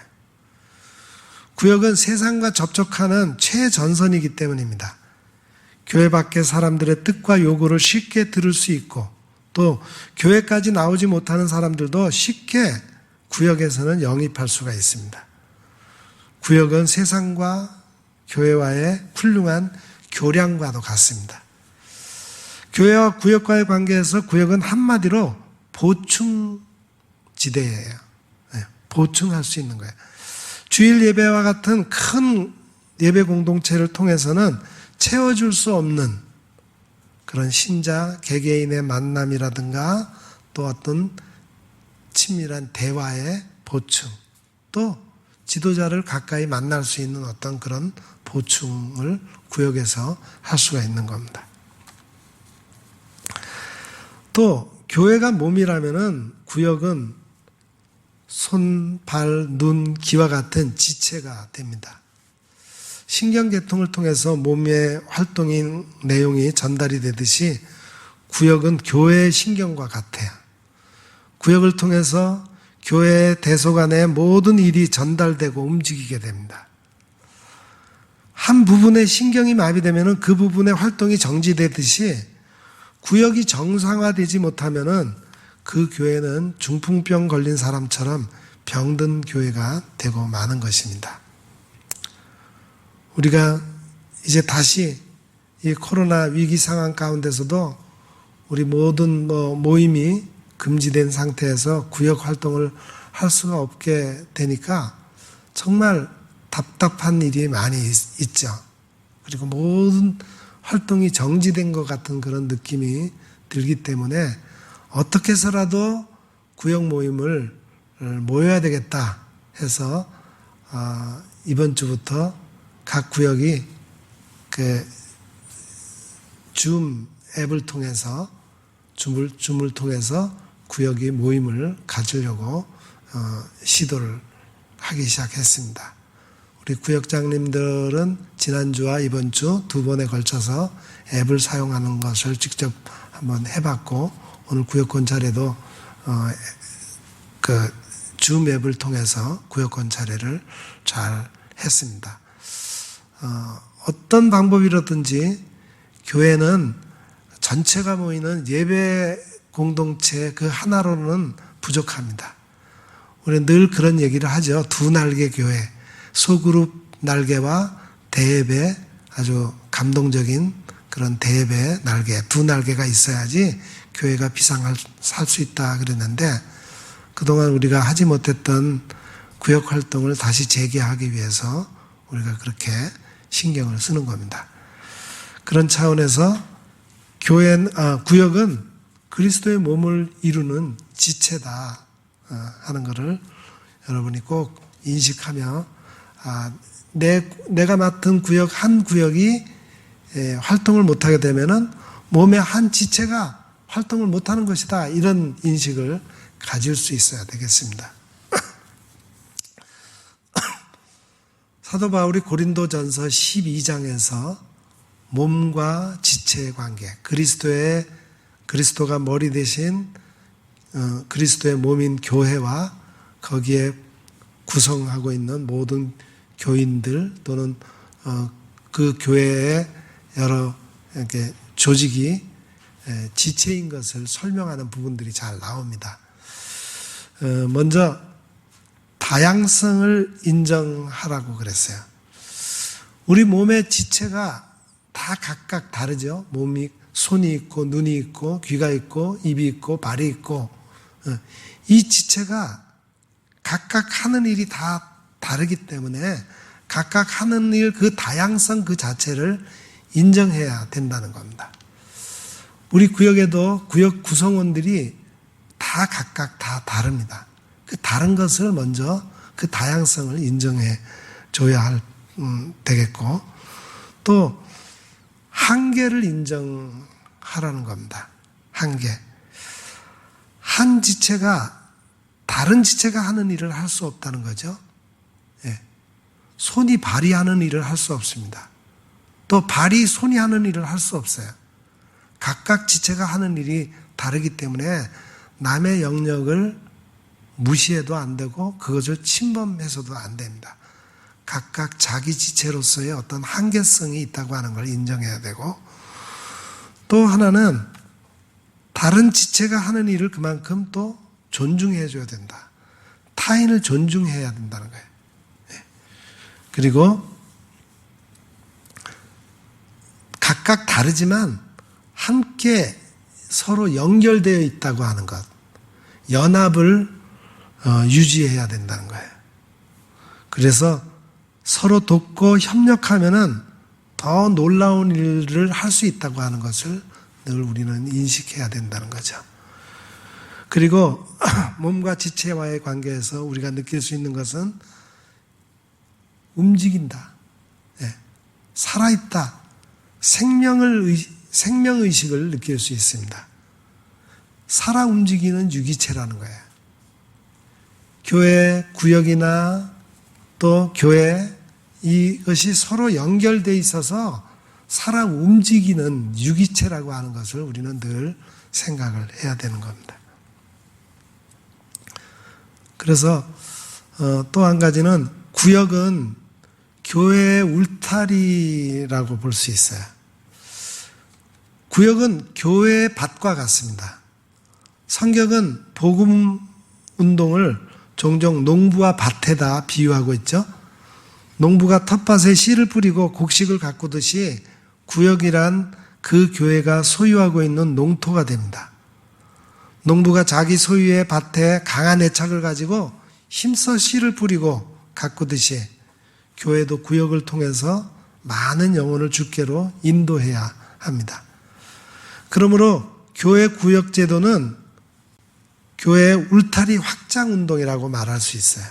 구역은 세상과 접촉하는 최전선이기 때문입니다. 교회 밖의 사람들의 뜻과 요구를 쉽게 들을 수 있고 또 교회까지 나오지 못하는 사람들도 쉽게 구역에서는 영입할 수가 있습니다. 구역은 세상과 교회와의 훌륭한 교량과도 같습니다. 교회와 구역과의 관계에서 구역은 한마디로 보충지대예요. 보충할 수 있는 거예요. 주일 예배와 같은 큰 예배 공동체를 통해서는 채워줄 수 없는 그런 신자 개개인의 만남이라든가 또 어떤 친밀한 대화의 보충 또 지도자를 가까이 만날 수 있는 어떤 그런 보충을 구역에서 할 수가 있는 겁니다. 또 교회가 몸이라면은 구역은 손, 발, 눈, 귀와 같은 지체가 됩니다. 신경계통을 통해서 몸의 활동인 내용이 전달이 되듯이 구역은 교회의 신경과 같아요. 구역을 통해서 교회 대소간의 모든 일이 전달되고 움직이게 됩니다. 한 부분의 신경이 마비되면 그 부분의 활동이 정지되듯이 구역이 정상화되지 못하면 그 교회는 중풍병 걸린 사람처럼 병든 교회가 되고 마는 것입니다. 우리가 이제 다시 이 코로나 위기 상황 가운데서도 우리 모든 모임이 금지된 상태에서 구역 활동을 할 수가 없게 되니까 정말 답답한 일이 많이 있죠. 그리고 모든 활동이 정지된 것 같은 그런 느낌이 들기 때문에 어떻게 해서라도 구역 모임을 모여야 되겠다 해서 이번 주부터 각 구역이 그 줌 앱을 통해서 줌을 통해서 구역이 모임을 가지려고 시도를 하기 시작했습니다. 우리 구역장님들은 지난주와 이번 주 두 번에 걸쳐서 앱을 사용하는 것을 직접 한번 해봤고 오늘 구역권차례도 그 줌 앱을 통해서 구역권차례를 잘 했습니다. 어떤 방법이라든지 교회는 전체가 모이는 예배 공동체 그 하나로는 부족합니다. 우리는 늘 그런 얘기를 하죠. 두 날개 교회, 소그룹 날개와 대예배 아주 감동적인 그런 대예배 날개, 두 날개가 있어야지 교회가 비상할 수 있다 그랬는데 그동안 우리가 하지 못했던 구역 활동을 다시 재개하기 위해서 우리가 그렇게 신경을 쓰는 겁니다. 그런 차원에서 구역은 그리스도의 몸을 이루는 지체다 하는 것을 여러분이 꼭 인식하며 내가 맡은 구역 한 구역이 활동을 못하게 되면은 몸의 한 지체가 활동을 못하는 것이다 이런 인식을 가질 수 있어야 되겠습니다. 사도 바울이 고린도전서 12장에서 몸과 지체의 관계, 그리스도가 머리 대신 그리스도의 몸인 교회와 거기에 구성하고 있는 모든 교인들 또는 그 교회의 여러 이렇게 조직이 지체인 것을 설명하는 부분들이 잘 나옵니다. 먼저 다양성을 인정하라고 그랬어요. 우리 몸의 지체가 다 각각 다르죠. 몸이 손이 있고 눈이 있고 귀가 있고 입이 있고 발이 있고 이 지체가 각각 하는 일이 다 다르기 때문에 각각 하는 일 그 다양성 그 자체를 인정해야 된다는 겁니다. 우리 구역에도 구역 구성원들이 다 각각 다 다릅니다. 그 다른 것을 먼저 그 다양성을 인정해 줘야 되겠고 또 한계를 인정하라는 겁니다. 한계. 한 지체가 다른 지체가 하는 일을 할 수 없다는 거죠. 예. 손이 발이 하는 일을 할 수 없습니다. 또 발이 손이 하는 일을 할 수 없어요. 각각 지체가 하는 일이 다르기 때문에 남의 영역을 무시해도 안 되고 그것을 침범해서도 안 됩니다. 각각 자기 지체로서의 어떤 한계성이 있다고 하는 걸 인정해야 되고 또 하나는 다른 지체가 하는 일을 그만큼 또 존중해 줘야 된다. 타인을 존중해야 된다는 거예요. 그리고 각각 다르지만 함께 서로 연결되어 있다고 하는 것, 연합을 유지해야 된다는 거예요. 그래서 서로 돕고 협력하면은 더 놀라운 일을 할 수 있다고 하는 것을 늘 우리는 인식해야 된다는 거죠. 그리고 몸과 지체와의 관계에서 우리가 느낄 수 있는 것은 움직인다. 살아있다. 생명의식을 느낄 수 있습니다. 살아 움직이는 유기체라는 거예요. 교회, 구역이나 또 교회, 이것이 서로 연결되어 있어서 살아 움직이는 유기체라고 하는 것을 우리는 늘 생각을 해야 되는 겁니다. 그래서 또 한 가지는 구역은 교회의 울타리라고 볼 수 있어요. 구역은 교회의 밭과 같습니다. 성경은 복음 운동을 종종 농부와 밭에다 비유하고 있죠. 농부가 텃밭에 씨를 뿌리고 곡식을 가꾸듯이 구역이란 그 교회가 소유하고 있는 농토가 됩니다. 농부가 자기 소유의 밭에 강한 애착을 가지고 힘써 씨를 뿌리고 가꾸듯이 교회도 구역을 통해서 많은 영혼을 주께로 인도해야 합니다. 그러므로 교회 구역 제도는 교회의 울타리 확장 운동이라고 말할 수 있어요.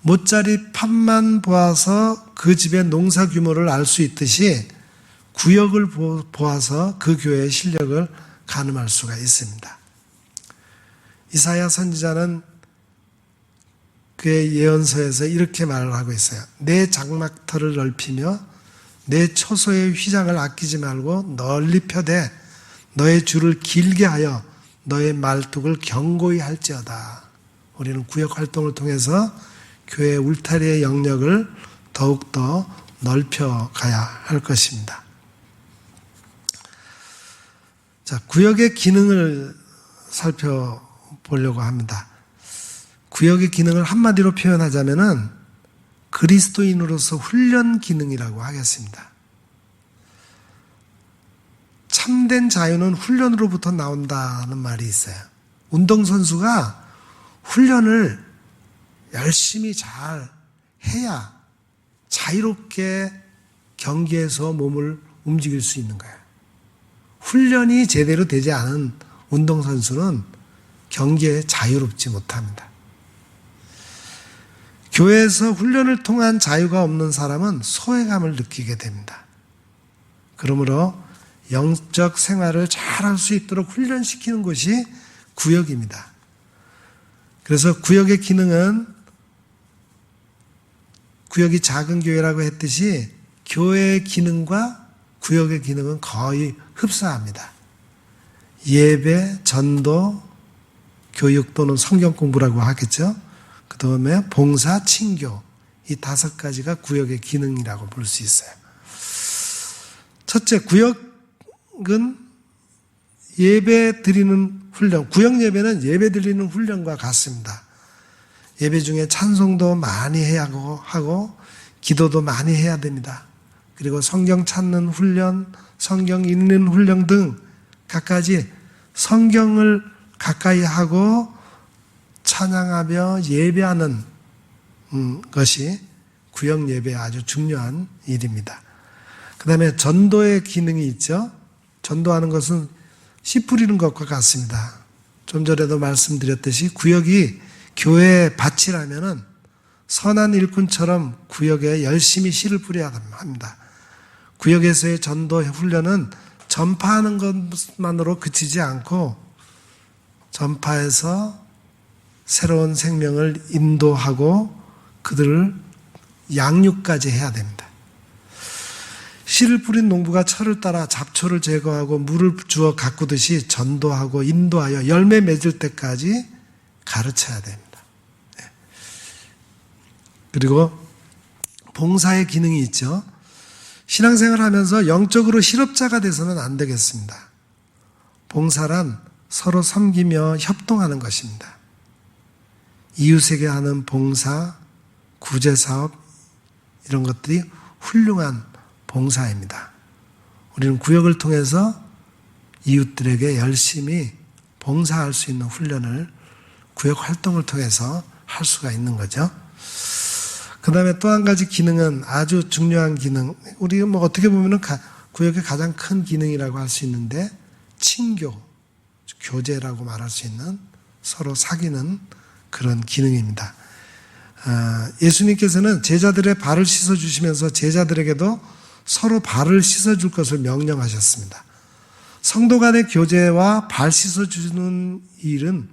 못자리 팥만 보아서 그 집의 농사 규모를 알 수 있듯이 구역을 보아서 그 교회의 실력을 가늠할 수가 있습니다. 이사야 선지자는 그의 예언서에서 이렇게 말을 하고 있어요. 내 장막터를 넓히며 내 초소의 휘장을 아끼지 말고 널리 펴되 너의 줄을 길게 하여 너의 말뚝을 견고히 할지어다. 우리는 구역 활동을 통해서 교회 울타리의 영역을 더욱더 넓혀가야 할 것입니다. 자, 구역의 기능을 살펴보려고 합니다. 구역의 기능을 한마디로 표현하자면은 그리스도인으로서 훈련 기능이라고 하겠습니다. 참된 자유는 훈련으로부터 나온다는 말이 있어요. 운동선수가 훈련을 열심히 잘 해야 자유롭게 경기에서 몸을 움직일 수 있는 거예요. 훈련이 제대로 되지 않은 운동선수는 경기에 자유롭지 못합니다. 교회에서 훈련을 통한 자유가 없는 사람은 소외감을 느끼게 됩니다. 그러므로 영적 생활을 잘 할 수 있도록 훈련시키는 곳이 구역입니다. 그래서 구역의 기능은 구역이 작은 교회라고 했듯이 교회의 기능과 구역의 기능은 거의 흡사합니다. 예배, 전도, 교육 또는 성경 공부라고 하겠죠. 그 다음에 봉사, 친교, 이 5가지가 구역의 기능이라고 볼 수 있어요. 첫째, 구역은 예배 드리는 훈련, 구역 예배는 예배 드리는 훈련과 같습니다. 예배 중에 찬송도 많이 해야 하고 기도도 많이 해야 됩니다. 그리고 성경 찾는 훈련, 성경 읽는 훈련 등 갖가지 성경을 가까이 하고 찬양하며 예배하는 것이 구역 예배의 아주 중요한 일입니다. 그 다음에 전도의 기능이 있죠. 전도하는 것은 씨 뿌리는 것과 같습니다. 좀 전에도 말씀드렸듯이 구역이 교회의 밭이라면은 선한 일꾼처럼 구역에 열심히 씨를 뿌려야 합니다. 구역에서의 전도 훈련은 전파하는 것만으로 그치지 않고 전파해서 새로운 생명을 인도하고 그들을 양육까지 해야 됩니다. 씨를 뿌린 농부가 철을 따라 잡초를 제거하고 물을 주어 가꾸듯이 전도하고 인도하여 열매 맺을 때까지 가르쳐야 됩니다. 그리고 봉사의 기능이 있죠. 신앙생활을 하면서 영적으로 실업자가 돼서는 안 되겠습니다. 봉사란 서로 섬기며 협동하는 것입니다. 이웃에게 하는 봉사, 구제사업 이런 것들이 훌륭한 봉사입니다. 우리는 구역을 통해서 이웃들에게 열심히 봉사할 수 있는 훈련을 구역 활동을 통해서 할 수가 있는 거죠. 그 다음에 또 한 가지 기능은 아주 중요한 기능, 우리 뭐 어떻게 보면은 구역의 가장 큰 기능이라고 할 수 있는데 친교, 교제라고 말할 수 있는 서로 사귀는 그런 기능입니다. 예수님께서는 제자들의 발을 씻어주시면서 제자들에게도 서로 발을 씻어줄 것을 명령하셨습니다. 성도 간의 교제와 발 씻어주는 일은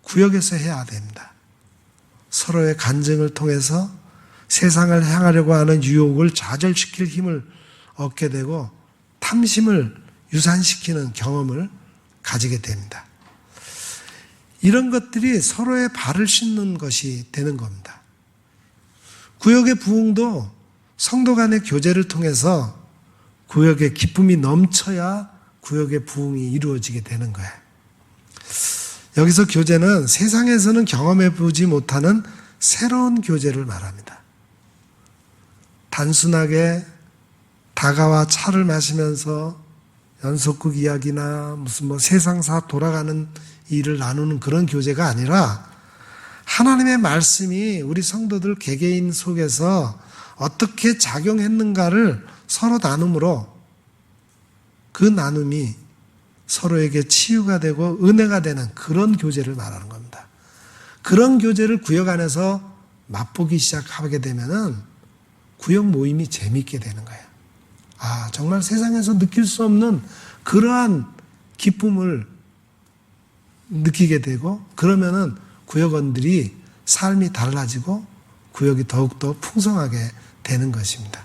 구역에서 해야 됩니다. 서로의 간증을 통해서 세상을 향하려고 하는 유혹을 좌절시킬 힘을 얻게 되고 탐심을 유산시키는 경험을 가지게 됩니다. 이런 것들이 서로의 발을 씻는 것이 되는 겁니다. 구역의 부흥도 성도 간의 교제를 통해서 구역의 기쁨이 넘쳐야 구역의 부흥이 이루어지게 되는 거예요. 여기서 교제는 세상에서는 경험해 보지 못하는 새로운 교제를 말합니다. 단순하게 다가와 차를 마시면서 연속극 이야기나 무슨 뭐 세상사 돌아가는 일을 나누는 그런 교제가 아니라 하나님의 말씀이 우리 성도들 개개인 속에서 어떻게 작용했는가를 서로 나눔으로 그 나눔이 서로에게 치유가 되고 은혜가 되는 그런 교제를 말하는 겁니다. 그런 교제를 구역 안에서 맛보기 시작하게 되면은 구역 모임이 재미있게 되는 거예요. 아, 정말 세상에서 느낄 수 없는 그러한 기쁨을 느끼게 되고 그러면은 구역원들이 삶이 달라지고 구역이 더욱더 풍성하게 되는 것입니다.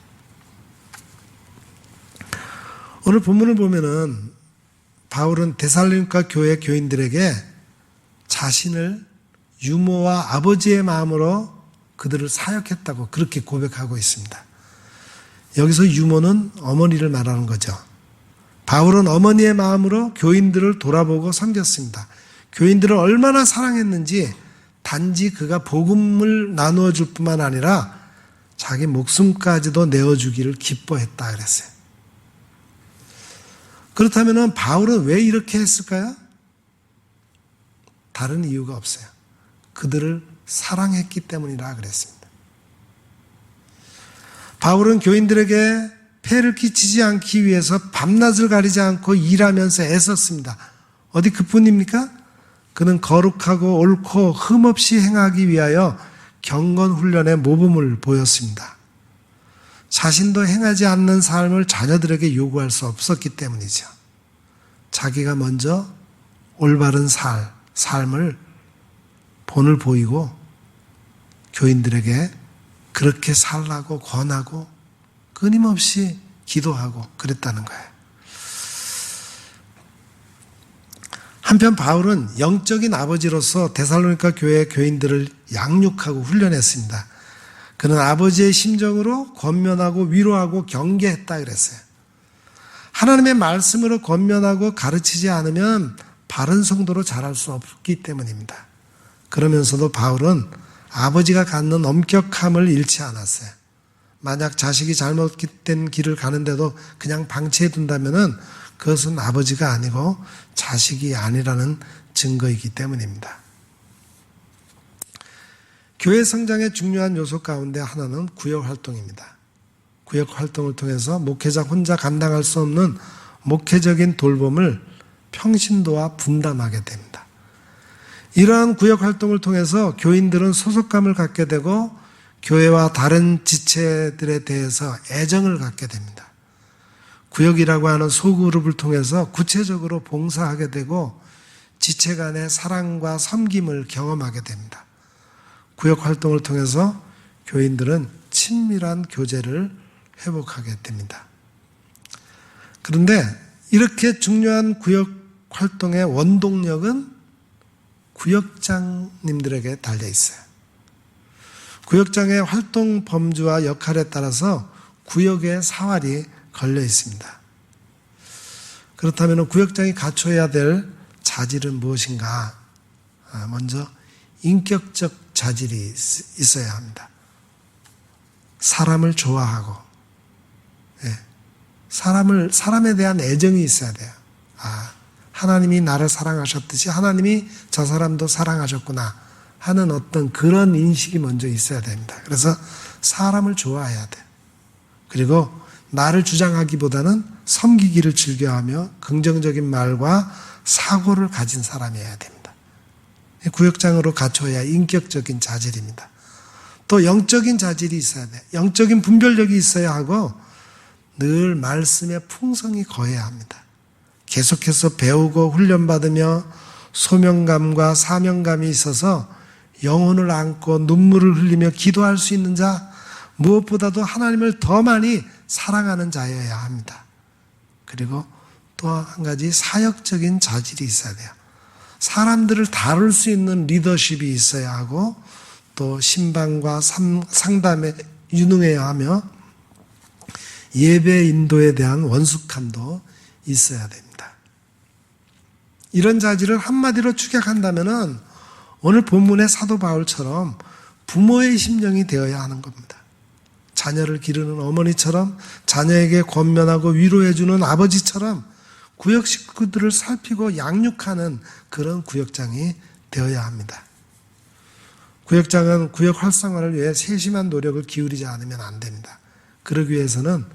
오늘 본문을 보면은 바울은 데살로니가 교회 교인들에게 자신을 유모와 아버지의 마음으로 그들을 사역했다고 그렇게 고백하고 있습니다. 여기서 유모는 어머니를 말하는 거죠. 바울은 어머니의 마음으로 교인들을 돌아보고 섬겼습니다. 교인들을 얼마나 사랑했는지 단지 그가 복음을 나누어 줄 뿐만 아니라 자기 목숨까지도 내어주기를 기뻐했다 그랬어요. 그렇다면 바울은 왜 이렇게 했을까요? 다른 이유가 없어요. 그들을 사랑했기 때문이라 그랬습니다. 바울은 교인들에게 폐를 끼치지 않기 위해서 밤낮을 가리지 않고 일하면서 애썼습니다. 어디 그뿐입니까? 그는 거룩하고 옳고 흠없이 행하기 위하여 경건 훈련의 모범을 보였습니다. 자신도 행하지 않는 삶을 자녀들에게 요구할 수 없었기 때문이죠. 자기가 먼저 올바른 삶을 본을 보이고 교인들에게 그렇게 살라고 권하고 끊임없이 기도하고 그랬다는 거예요. 한편 바울은 영적인 아버지로서 데살로니가 교회 교인들을 양육하고 훈련했습니다. 그는 아버지의 심정으로 권면하고 위로하고 경계했다 그랬어요. 하나님의 말씀으로 권면하고 가르치지 않으면 바른 성도로 자랄 수 없기 때문입니다. 그러면서도 바울은 아버지가 갖는 엄격함을 잃지 않았어요. 만약 자식이 잘못된 길을 가는데도 그냥 방치해 둔다면은 그것은 아버지가 아니고 자식이 아니라는 증거이기 때문입니다. 교회 성장의 중요한 요소 가운데 하나는 구역 활동입니다. 구역 활동을 통해서 목회자 혼자 감당할 수 없는 목회적인 돌봄을 평신도와 분담하게 됩니다. 이러한 구역 활동을 통해서 교인들은 소속감을 갖게 되고 교회와 다른 지체들에 대해서 애정을 갖게 됩니다. 구역이라고 하는 소그룹을 통해서 구체적으로 봉사하게 되고 지체 간의 사랑과 섬김을 경험하게 됩니다. 구역 활동을 통해서 교인들은 친밀한 교제를 회복하게 됩니다. 그런데 이렇게 중요한 구역 활동의 원동력은 구역장님들에게 달려 있어요. 구역장의 활동 범주와 역할에 따라서 구역의 사활이 걸려 있습니다. 그렇다면 구역장이 갖춰야 될 자질은 무엇인가? 먼저 인격적 자질이 있어야 합니다. 사람을 좋아하고, 사람에 대한 애정이 있어야 돼요. 하나님이 나를 사랑하셨듯이 하나님이 저 사람도 사랑하셨구나 하는 어떤 그런 인식이 먼저 있어야 됩니다. 그래서 사람을 좋아해야 돼요. 그리고 나를 주장하기보다는 섬기기를 즐겨하며 긍정적인 말과 사고를 가진 사람이어야 됩니다. 구역장으로 갖춰야 인격적인 자질입니다. 또 영적인 자질이 있어야 돼요. 영적인 분별력이 있어야 하고 늘 말씀의 풍성이 거해야 합니다. 계속해서 배우고 훈련받으며 소명감과 사명감이 있어서 영혼을 안고 눈물을 흘리며 기도할 수 있는 자, 무엇보다도 하나님을 더 많이 사랑하는 자여야 합니다. 그리고 또 한 가지 사역적인 자질이 있어야 돼요. 사람들을 다룰 수 있는 리더십이 있어야 하고 또 신방과 상담에 유능해야 하며 예배 인도에 대한 원숙함도 있어야 됩니다. 이런 자질을 한마디로 축약한다면은 오늘 본문의 사도 바울처럼 부모의 심령이 되어야 하는 겁니다. 자녀를 기르는 어머니처럼 자녀에게 권면하고 위로해주는 아버지처럼 구역 식구들을 살피고 양육하는 그런 구역장이 되어야 합니다. 구역장은 구역 활성화를 위해 세심한 노력을 기울이지 않으면 안 됩니다. 그러기 위해서는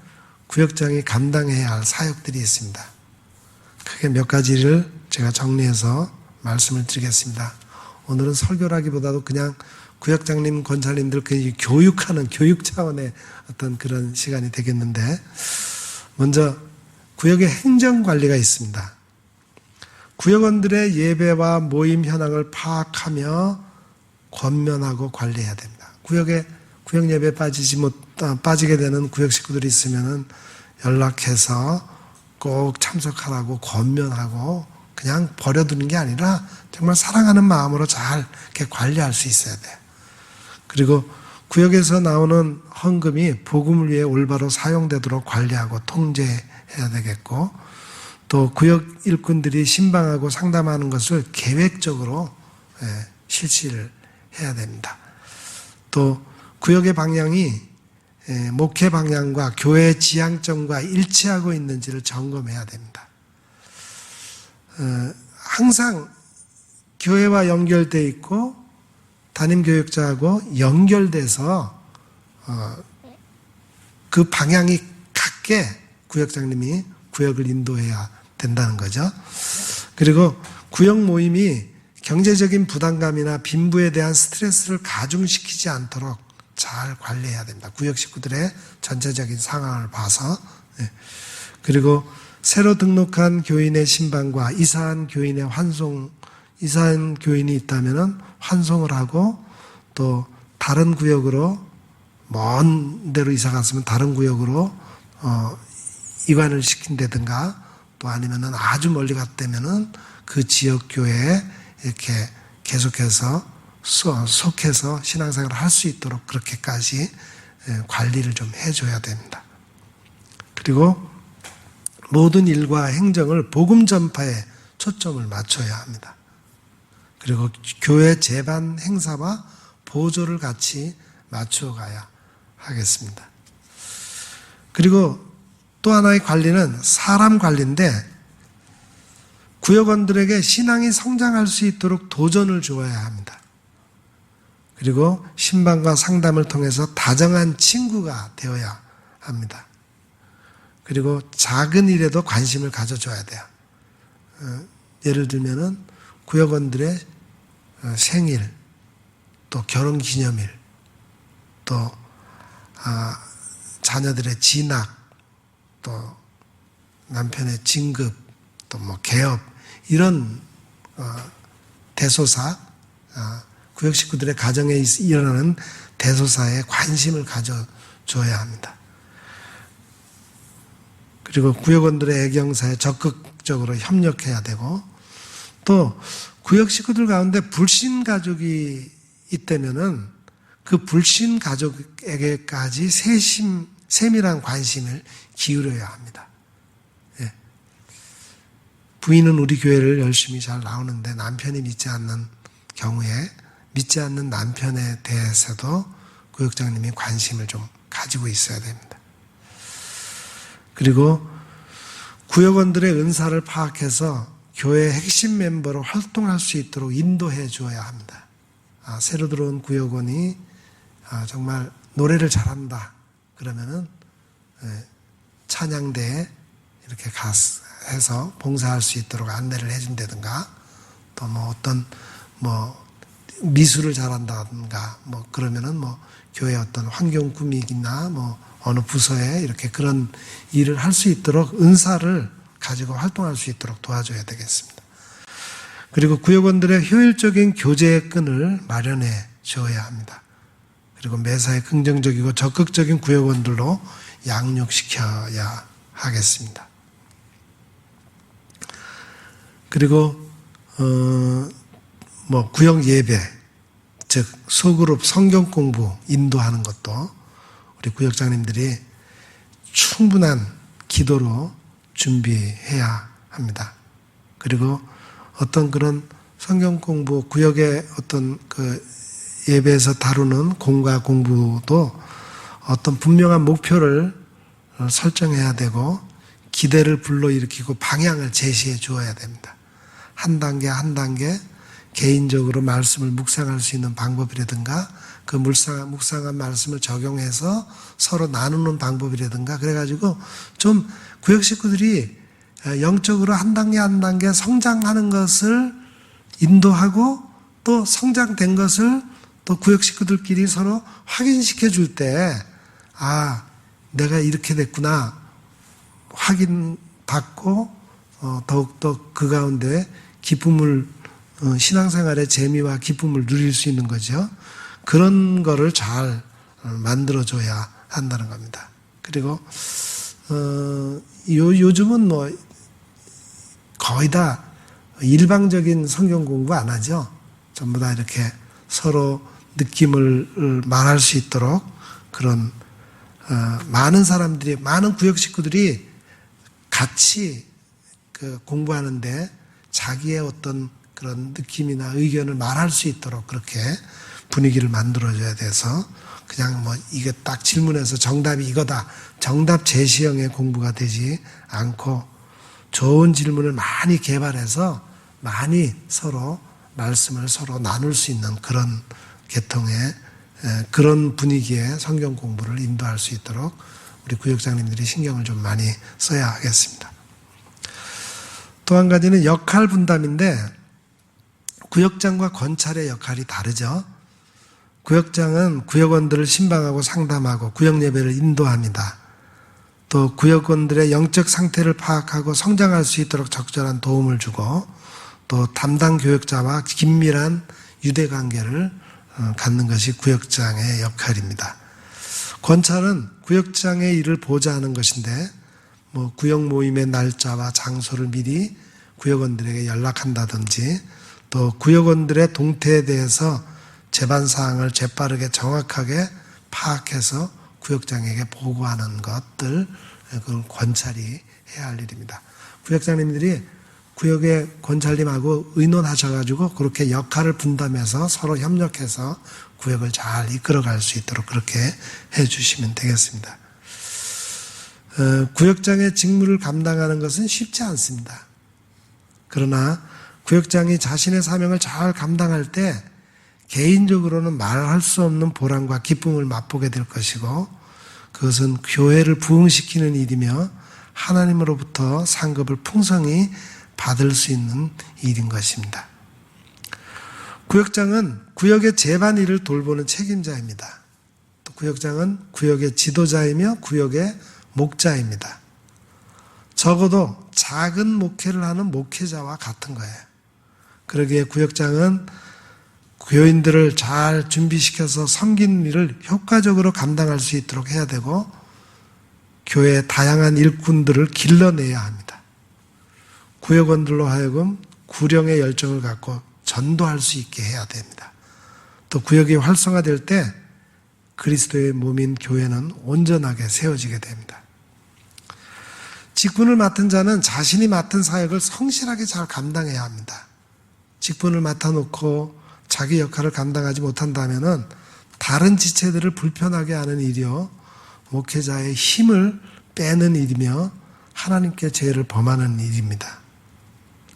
구역장이 감당해야 할 사역들이 있습니다. 크게 몇 가지를 제가 정리해서 말씀을 드리겠습니다. 오늘은 설교라기보다도 그냥 구역장님, 권사님들 교육하는 교육 차원의 어떤 그런 시간이 되겠는데, 먼저 구역의 행정관리가 있습니다. 구역원들의 예배와 모임 현황을 파악하며 권면하고 관리해야 됩니다. 구역 예배 빠지게 되는 구역 식구들이 있으면은 연락해서 꼭 참석하라고 권면하고 그냥 버려두는 게 아니라 정말 사랑하는 마음으로 잘 이렇게 관리할 수 있어야 돼요. 그리고 구역에서 나오는 헌금이 복음을 위해 올바로 사용되도록 관리하고 통제해야 되겠고, 또 구역 일꾼들이 신방하고 상담하는 것을 계획적으로 실시를 해야 됩니다. 또 구역의 방향이 목회 방향과 교회 지향점과 일치하고 있는지를 점검해야 됩니다. 항상 교회와 연결되어 있고 담임교육자하고 연결돼서 그 방향이 같게 구역장님이 구역을 인도해야 된다는 거죠. 그리고 구역 모임이 경제적인 부담감이나 빈부에 대한 스트레스를 가중시키지 않도록 잘 관리해야 됩니다. 구역 식구들의 전체적인 상황을 봐서. 그리고 새로 등록한 교인의 신방과 이사한 교인의 환송, 이사한 교인이 있다면은 환송을 하고 또 다른 구역으로 먼 데로 이사 갔으면 다른 구역으로 이관을 시킨다든가 또 아니면은 아주 멀리 갔다면은 그 지역 교회에 이렇게 계속해서 속해서 신앙생활을 할 수 있도록 그렇게까지 관리를 좀 해줘야 됩니다. 그리고 모든 일과 행정을 복음 전파에 초점을 맞춰야 합니다. 그리고 교회 제반 행사와 보조를 같이 맞춰가야 하겠습니다. 그리고 또 하나의 관리는 사람 관리인데 구역원들에게 신앙이 성장할 수 있도록 도전을 주어야 합니다. 그리고 신방과 상담을 통해서 다정한 친구가 되어야 합니다. 그리고 작은 일에도 관심을 가져줘야 돼요. 예를 들면은 구역원들의 생일, 또 결혼기념일, 또 자녀들의 진학, 또 남편의 진급, 또 뭐 개업 이런 대소사, 구역 식구들의 가정에 일어나는 대소사에 관심을 가져줘야 합니다. 그리고 구역원들의 애경사에 적극적으로 협력해야 되고 또 구역 식구들 가운데 불신 가족이 있다면은 그 불신 가족에게까지 세밀한 관심을 기울여야 합니다. 예. 부인은 우리 교회를 열심히 잘 나오는데 남편이 믿지 않는 경우에 믿지 않는 남편에 대해서도 구역장님이 관심을 좀 가지고 있어야 됩니다. 그리고 구역원들의 은사를 파악해서 교회 핵심 멤버로 활동할 수 있도록 인도해 줘야 합니다. 새로 들어온 구역원이 정말 노래를 잘한다 그러면은 찬양대에 이렇게 해서 봉사할 수 있도록 안내를 해준다든가 또 뭐 어떤 뭐 미술을 잘한다든가 뭐 그러면은 뭐 교회 어떤 환경 꾸미기나 뭐 어느 부서에 이렇게 그런 일을 할 수 있도록 은사를 가지고 활동할 수 있도록 도와줘야 되겠습니다. 그리고 구역원들의 효율적인 교제의 끈을 마련해 줘야 합니다. 그리고 매사에 긍정적이고 적극적인 구역원들로 양육시켜야 하겠습니다. 그리고 뭐 구역 예배, 즉 소그룹 성경 공부 인도하는 것도 우리 구역장님들이 충분한 기도로 준비해야 합니다. 그리고 어떤 그런 성경 공부, 구역의 어떤 그 예배에서 다루는 공과 공부도 어떤 분명한 목표를 설정해야 되고 기대를 불러일으키고 방향을 제시해 주어야 됩니다. 한 단계 한 단계 개인적으로 말씀을 묵상할 수 있는 방법이라든가 그 묵상한 말씀을 적용해서 서로 나누는 방법이라든가 그래가지고 좀 구역 식구들이 영적으로 한 단계 한 단계 성장하는 것을 인도하고 또 성장된 것을 또 구역 식구들끼리 서로 확인시켜 줄 때 내가 이렇게 됐구나 확인받고 더욱더 그 가운데 기쁨을 신앙생활의 재미와 기쁨을 누릴 수 있는 거죠. 그런 거를 잘 만들어줘야 한다는 겁니다. 그리고 요즘은 뭐 거의 다 일방적인 성경 공부 안 하죠. 전부 다 이렇게 서로 느낌을 말할 수 있도록 그런 많은 사람들이 많은 구역 식구들이 같이 그 공부하는데 자기의 어떤 그런 느낌이나 의견을 말할 수 있도록 그렇게 분위기를 만들어줘야 돼서 그냥 뭐 이게 딱 질문해서 정답이 이거다 정답 제시형의 공부가 되지 않고 좋은 질문을 많이 개발해서 많이 서로 말씀을 서로 나눌 수 있는 그런 계통의 그런 분위기의 성경 공부를 인도할 수 있도록 우리 구역장님들이 신경을 좀 많이 써야 하겠습니다. 또 한 가지는 역할 분담인데 구역장과 권찰의 역할이 다르죠. 구역장은 구역원들을 신방하고 상담하고 구역 예배를 인도합니다. 또 구역원들의 영적 상태를 파악하고 성장할 수 있도록 적절한 도움을 주고 또 담당 교역자와 긴밀한 유대 관계를 갖는 것이 구역장의 역할입니다. 권찰은 구역장의 일을 보좌하는 것인데 구역 모임의 날짜와 장소를 미리 구역원들에게 연락한다든지 또 구역원들의 동태에 대해서 재반 사항을 재빠르게 정확하게 파악해서 구역장에게 보고하는 것들, 그걸 권찰이 해야 할 일입니다. 구역장님들이 구역의 권찰님하고 의논하셔가지고 그렇게 역할을 분담해서 서로 협력해서 구역을 잘 이끌어갈 수 있도록 그렇게 해주시면 되겠습니다. 구역장의 직무를 감당하는 것은 쉽지 않습니다. 그러나 구역장이 자신의 사명을 잘 감당할 때 개인적으로는 말할 수 없는 보람과 기쁨을 맛보게 될 것이고 그것은 교회를 부흥시키는 일이며 하나님으로부터 상급을 풍성히 받을 수 있는 일인 것입니다. 구역장은 구역의 재반 일을 돌보는 책임자입니다. 또 구역장은 구역의 지도자이며 구역의 목자입니다. 적어도 작은 목회를 하는 목회자와 같은 거예요. 그러기에 구역장은 교인들을 잘 준비시켜서 섬기는 일을 효과적으로 감당할 수 있도록 해야 되고 교회의 다양한 일꾼들을 길러내야 합니다. 구역원들로 하여금 구령의 열정을 갖고 전도할 수 있게 해야 됩니다. 또 구역이 활성화될 때 그리스도의 몸인 교회는 온전하게 세워지게 됩니다. 직분을 맡은 자는 자신이 맡은 사역을 성실하게 잘 감당해야 합니다. 직분을 맡아놓고 자기 역할을 감당하지 못한다면 다른 지체들을 불편하게 하는 일이요 목회자의 힘을 빼는 일이며 하나님께 죄를 범하는 일입니다.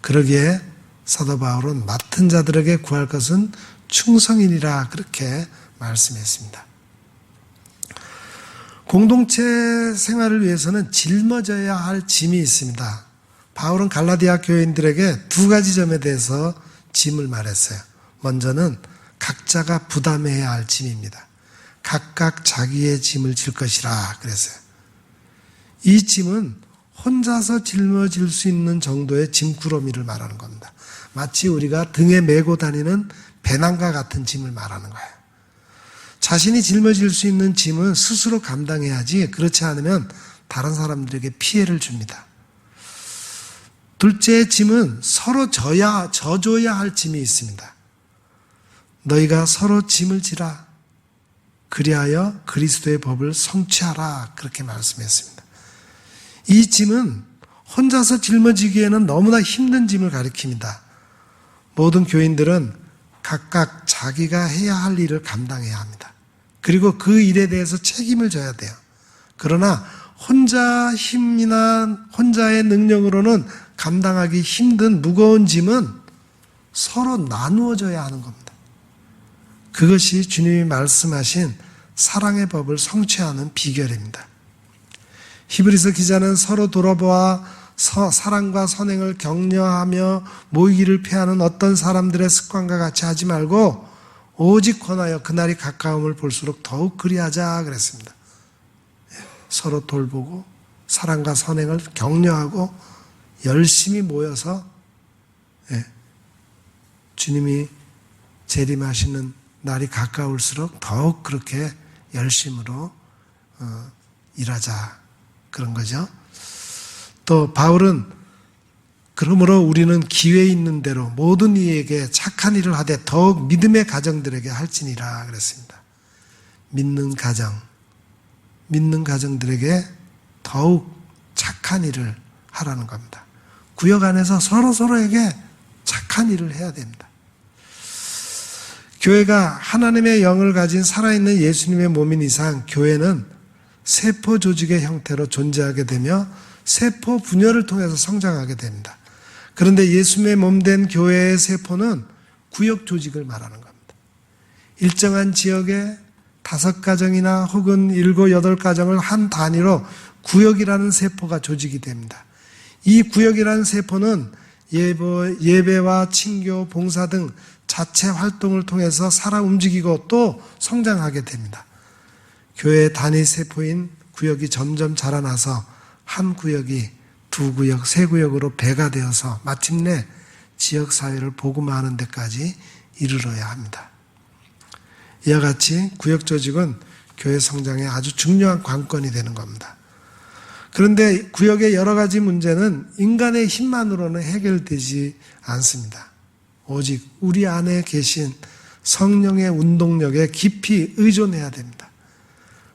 그러기에 사도 바울은 맡은 자들에게 구할 것은 충성이니라 그렇게 말씀했습니다. 공동체 생활을 위해서는 짊어져야 할 짐이 있습니다. 바울은 갈라디아 교인들에게 두 가지 점에 대해서 짐을 말했어요. 먼저는 각자가 부담해야 할 짐입니다. 각각 자기의 짐을 질 것이라 그랬어요. 이 짐은 혼자서 짊어질 수 있는 정도의 짐꾸러미를 말하는 겁니다. 마치 우리가 등에 메고 다니는 배낭과 같은 짐을 말하는 거예요. 자신이 짊어질 수 있는 짐은 스스로 감당해야지 그렇지 않으면 다른 사람들에게 피해를 줍니다. 둘째 짐은 서로 져줘야 할 짐이 있습니다. 너희가 서로 짐을 지라. 그리하여 그리스도의 법을 성취하라. 그렇게 말씀했습니다. 이 짐은 혼자서 짊어지기에는 너무나 힘든 짐을 가리킵니다. 모든 교인들은 각각 자기가 해야 할 일을 감당해야 합니다. 그리고 그 일에 대해서 책임을 져야 돼요. 그러나 혼자 힘이나 혼자의 능력으로는 감당하기 힘든 무거운 짐은 서로 나누어져야 하는 겁니다. 그것이 주님이 말씀하신 사랑의 법을 성취하는 비결입니다. 히브리서 기자는 서로 돌아보아 사랑과 선행을 격려하며 모이기를 피하는 어떤 사람들의 습관과 같이 하지 말고 오직 권하여 그날이 가까움을 볼수록 더욱 그리하자 그랬습니다. 서로 돌보고 사랑과 선행을 격려하고 열심히 모여서 주님이 재림하시는 날이 가까울수록 더욱 그렇게 열심으로 일하자 그런 거죠. 또 바울은 그러므로 우리는 기회 있는 대로 모든 이에게 착한 일을 하되 더욱 믿음의 가정들에게 할지니라 그랬습니다. 믿는 가정들에게 더욱 착한 일을 하라는 겁니다. 구역 안에서 서로에게 착한 일을 해야 됩니다. 교회가 하나님의 영을 가진 살아있는 예수님의 몸인 이상 교회는 세포 조직의 형태로 존재하게 되며 세포 분열을 통해서 성장하게 됩니다. 그런데 예수님의 몸된 교회의 세포는 구역 조직을 말하는 겁니다. 일정한 지역에 5가정이나 혹은 7, 8가정을 한 단위로 구역이라는 세포가 조직이 됩니다. 이 구역이라는 세포는 예배와 친교, 봉사 등 자체 활동을 통해서 살아 움직이고 또 성장하게 됩니다. 교회의 단위 세포인 구역이 점점 자라나서 한 구역이 2구역, 3구역으로 배가 되어서 마침내 지역사회를 복음화하는 데까지 이르러야 합니다. 이와 같이 구역조직은 교회 성장에 아주 중요한 관건이 되는 겁니다. 그런데 구역의 여러 가지 문제는 인간의 힘만으로는 해결되지 않습니다. 오직 우리 안에 계신 성령의 운동력에 깊이 의존해야 됩니다.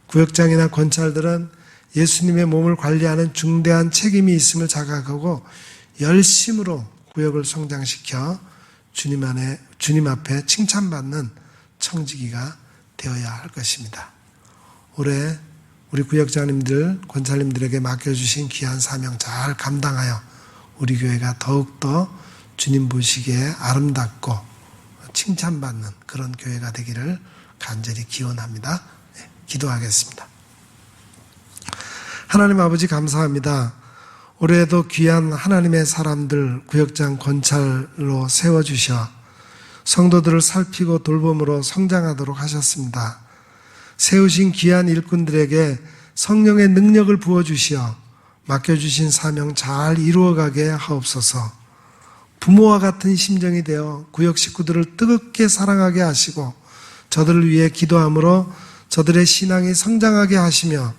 구역장이나 권찰들은 예수님의 몸을 관리하는 중대한 책임이 있음을 자각하고 열심으로 구역을 성장시켜 주님 앞에 칭찬받는 청지기가 되어야 할 것입니다. 올해 우리 구역장님들, 권찰님들에게 맡겨주신 귀한 사명 잘 감당하여 우리 교회가 더욱더 주님 보시기에 아름답고 칭찬받는 그런 교회가 되기를 간절히 기원합니다. 네, 기도하겠습니다. 하나님 아버지 감사합니다. 올해도 귀한 하나님의 사람들 구역장 권찰로 세워주셔 성도들을 살피고 돌봄으로 성장하도록 하셨습니다. 세우신 귀한 일꾼들에게 성령의 능력을 부어주시어 맡겨주신 사명 잘 이루어가게 하옵소서. 부모와 같은 심정이 되어 구역 식구들을 뜨겁게 사랑하게 하시고 저들을 위해 기도함으로 저들의 신앙이 성장하게 하시며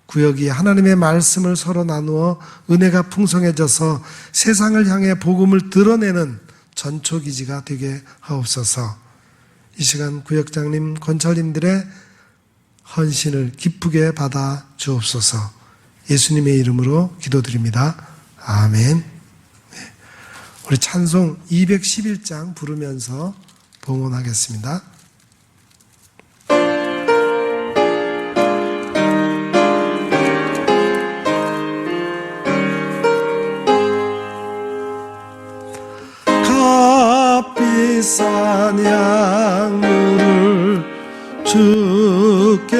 구역이 하나님의 말씀을 서로 나누어 은혜가 풍성해져서 세상을 향해 복음을 드러내는 전초기지가 되게 하옵소서. 이 시간 구역장님, 권찰님들의 헌신을 기쁘게 받아 주옵소서. 예수님의 이름으로 기도드립니다. 아멘. 네. 우리 찬송 211장 부르면서 봉헌하겠습니다. 값비싼 양물을 주께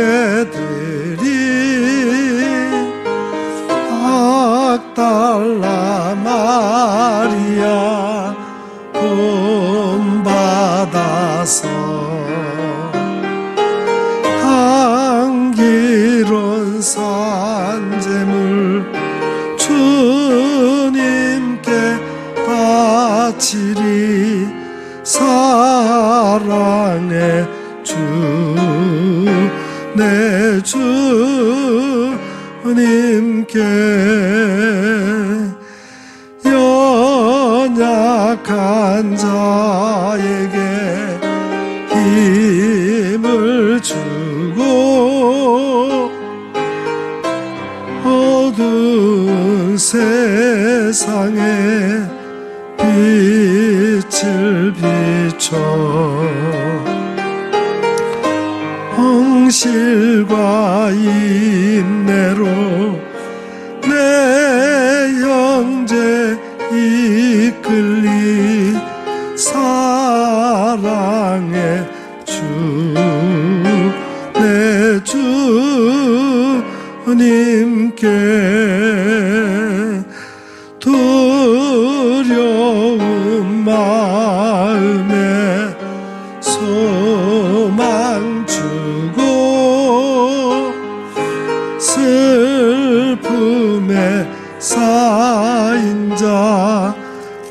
드리 악달라 마리아 본받아서 향기로운 산재물 주님께 바치리 사랑의 주 내 주님께 연약한 자에게 힘을 주고 어두운 세상에 빛을 비춰 성실과 인내로 내 형제 이끌리 사랑의 주 내 주님께 두려운 마음에 소망 주고 슬픔에 쌓인 자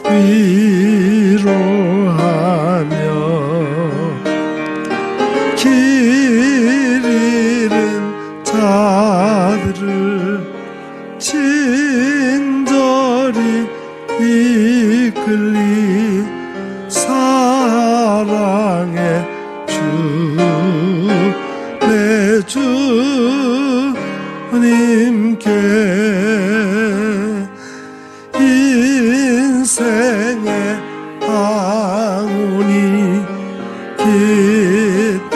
위로하며 길 잃은 자들을 친절히 이끌리 사랑의 주 내 주님께 인생의 방언이 깃들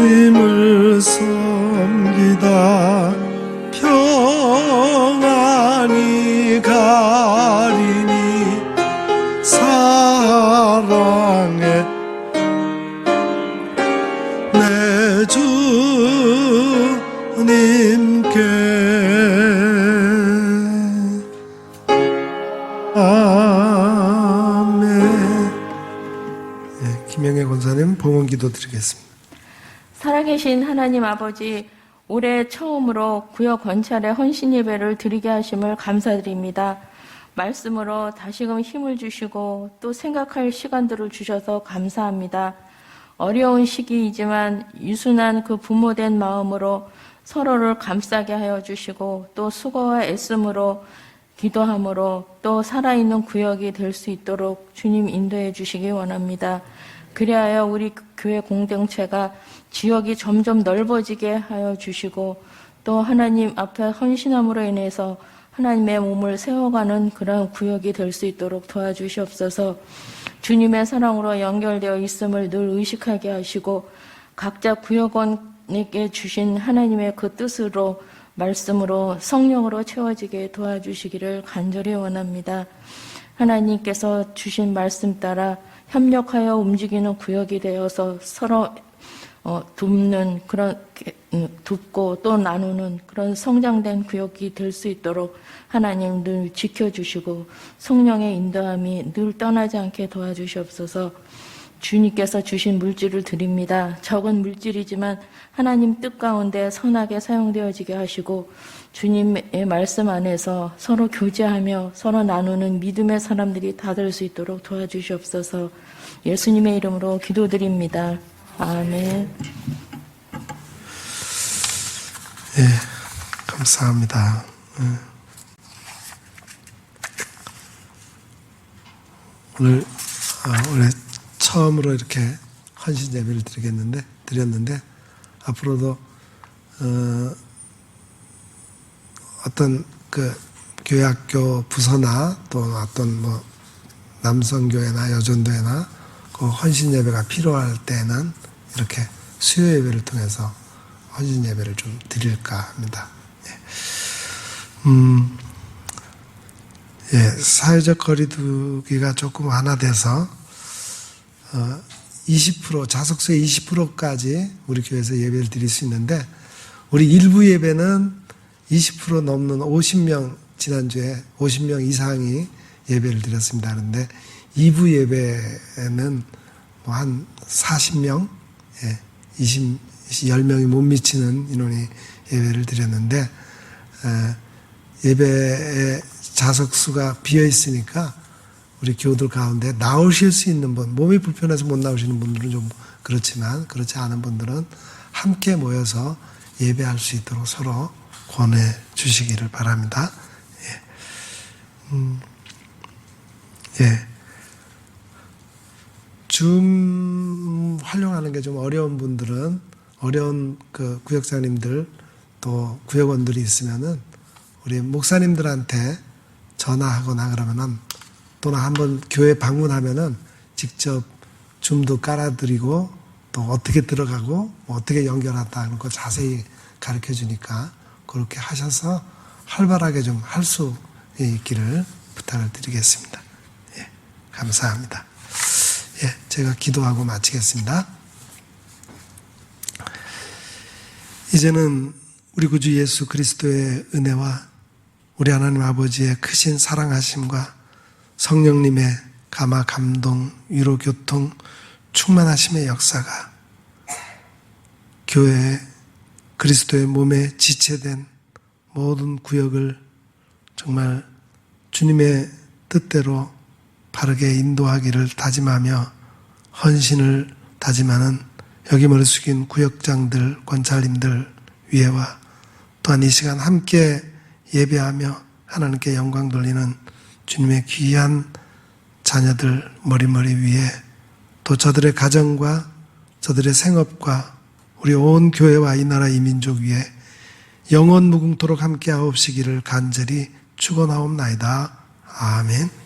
님을 섬기다 평안히 가리니 사랑의 내 주님께 김영애 권사님 봉헌 기도 드리겠습니다. 살아계신 하나님 아버지, 올해 처음으로 구역 건찰의 헌신 예배를 드리게 하심을 감사드립니다. 말씀으로 다시금 힘을 주시고 또 생각할 시간들을 주셔서 감사합니다. 어려운 시기이지만 유순한 그 부모된 마음으로 서로를 감싸게 하여 주시고 또 수고와 애씀으로 기도함으로 또 살아있는 구역이 될 수 있도록 주님 인도해 주시기 원합니다. 그리하여 우리 교회 공동체가 지역이 점점 넓어지게 하여 주시고 또 하나님 앞에 헌신함으로 인해서 하나님의 몸을 세워가는 그런 구역이 될 수 있도록 도와주시옵소서. 주님의 사랑으로 연결되어 있음을 늘 의식하게 하시고 각자 구역원에게 주신 하나님의 그 뜻으로 말씀으로 성령으로 채워지게 도와주시기를 간절히 원합니다. 하나님께서 주신 말씀 따라 협력하여 움직이는 구역이 되어서 서로 돕는 그런 돕고 또 나누는 그런 성장된 구역이 될 수 있도록 하나님 늘 지켜주시고 성령의 인도함이 늘 떠나지 않게 도와주시옵소서. 주님께서 주신 물질을 드립니다. 적은 물질이지만 하나님 뜻 가운데 선하게 사용되어지게 하시고 주님의 말씀 안에서 서로 교제하며 서로 나누는 믿음의 사람들이 다 될 수 있도록 도와주시옵소서. 예수님의 이름으로 기도드립니다. 아멘. 예, 감사합니다. 오늘 올해 처음으로 이렇게 헌신 예배를 드렸는데 앞으로도 어떤 그 교회 학교 부서나 또 어떤 뭐 남성교회나 여전도회나 그 헌신 예배가 필요할 때는 이렇게 수요 예배를 통해서 헌신 예배를 좀 드릴까 합니다. 사회적 거리두기가 조금 완화돼서 20% 자석수의 20%까지 우리 교회에서 예배를 드릴 수 있는데 우리 일부 예배는 20% 넘는 50명 지난주에 50명 이상이 예배를 드렸습니다. 그런데 2부 예배는 뭐 한 40명, 10명이 못 미치는 인원이 예배를 드렸는데 예배의 자석수가 비어 있으니까 우리 교우들 가운데 나오실 수 있는 분, 몸이 불편해서 못 나오시는 분들은 좀 그렇지만 그렇지 않은 분들은 함께 모여서 예배할 수 있도록 서로 권해 주시기를 바랍니다. 줌 활용하는 게 좀 어려운 분들은 어려운 그 구역장님들 또 구역원들이 있으면은 우리 목사님들한테 전화하거나 그러면은 또는 한번 교회 방문하면은 직접 줌도 깔아드리고 또 어떻게 들어가고 어떻게 연결한다 그런 거 자세히 가르쳐 주니까 그렇게 하셔서 활발하게 좀 할 수 있기를 부탁을 드리겠습니다. 감사합니다. 제가 기도하고 마치겠습니다. 이제는 우리 구주 예수 그리스도의 은혜와 우리 하나님 아버지의 크신 사랑하심과 성령님의 감화, 감동, 위로, 교통, 충만하심의 역사가 교회에 그리스도의 몸에 지체된 모든 구역을 정말 주님의 뜻대로 바르게 인도하기를 다짐하며 헌신을 다짐하는 여기 머리 숙인 구역장들, 권찰님들 위에와 또한 이 시간 함께 예배하며 하나님께 영광 돌리는 주님의 귀한 자녀들 머리머리 위에 또 저들의 가정과 저들의 생업과 우리 온 교회와 이 나라 이 민족 위에 영원 무궁토록 함께 하옵시기를 간절히 축원하옵나이다. 아멘.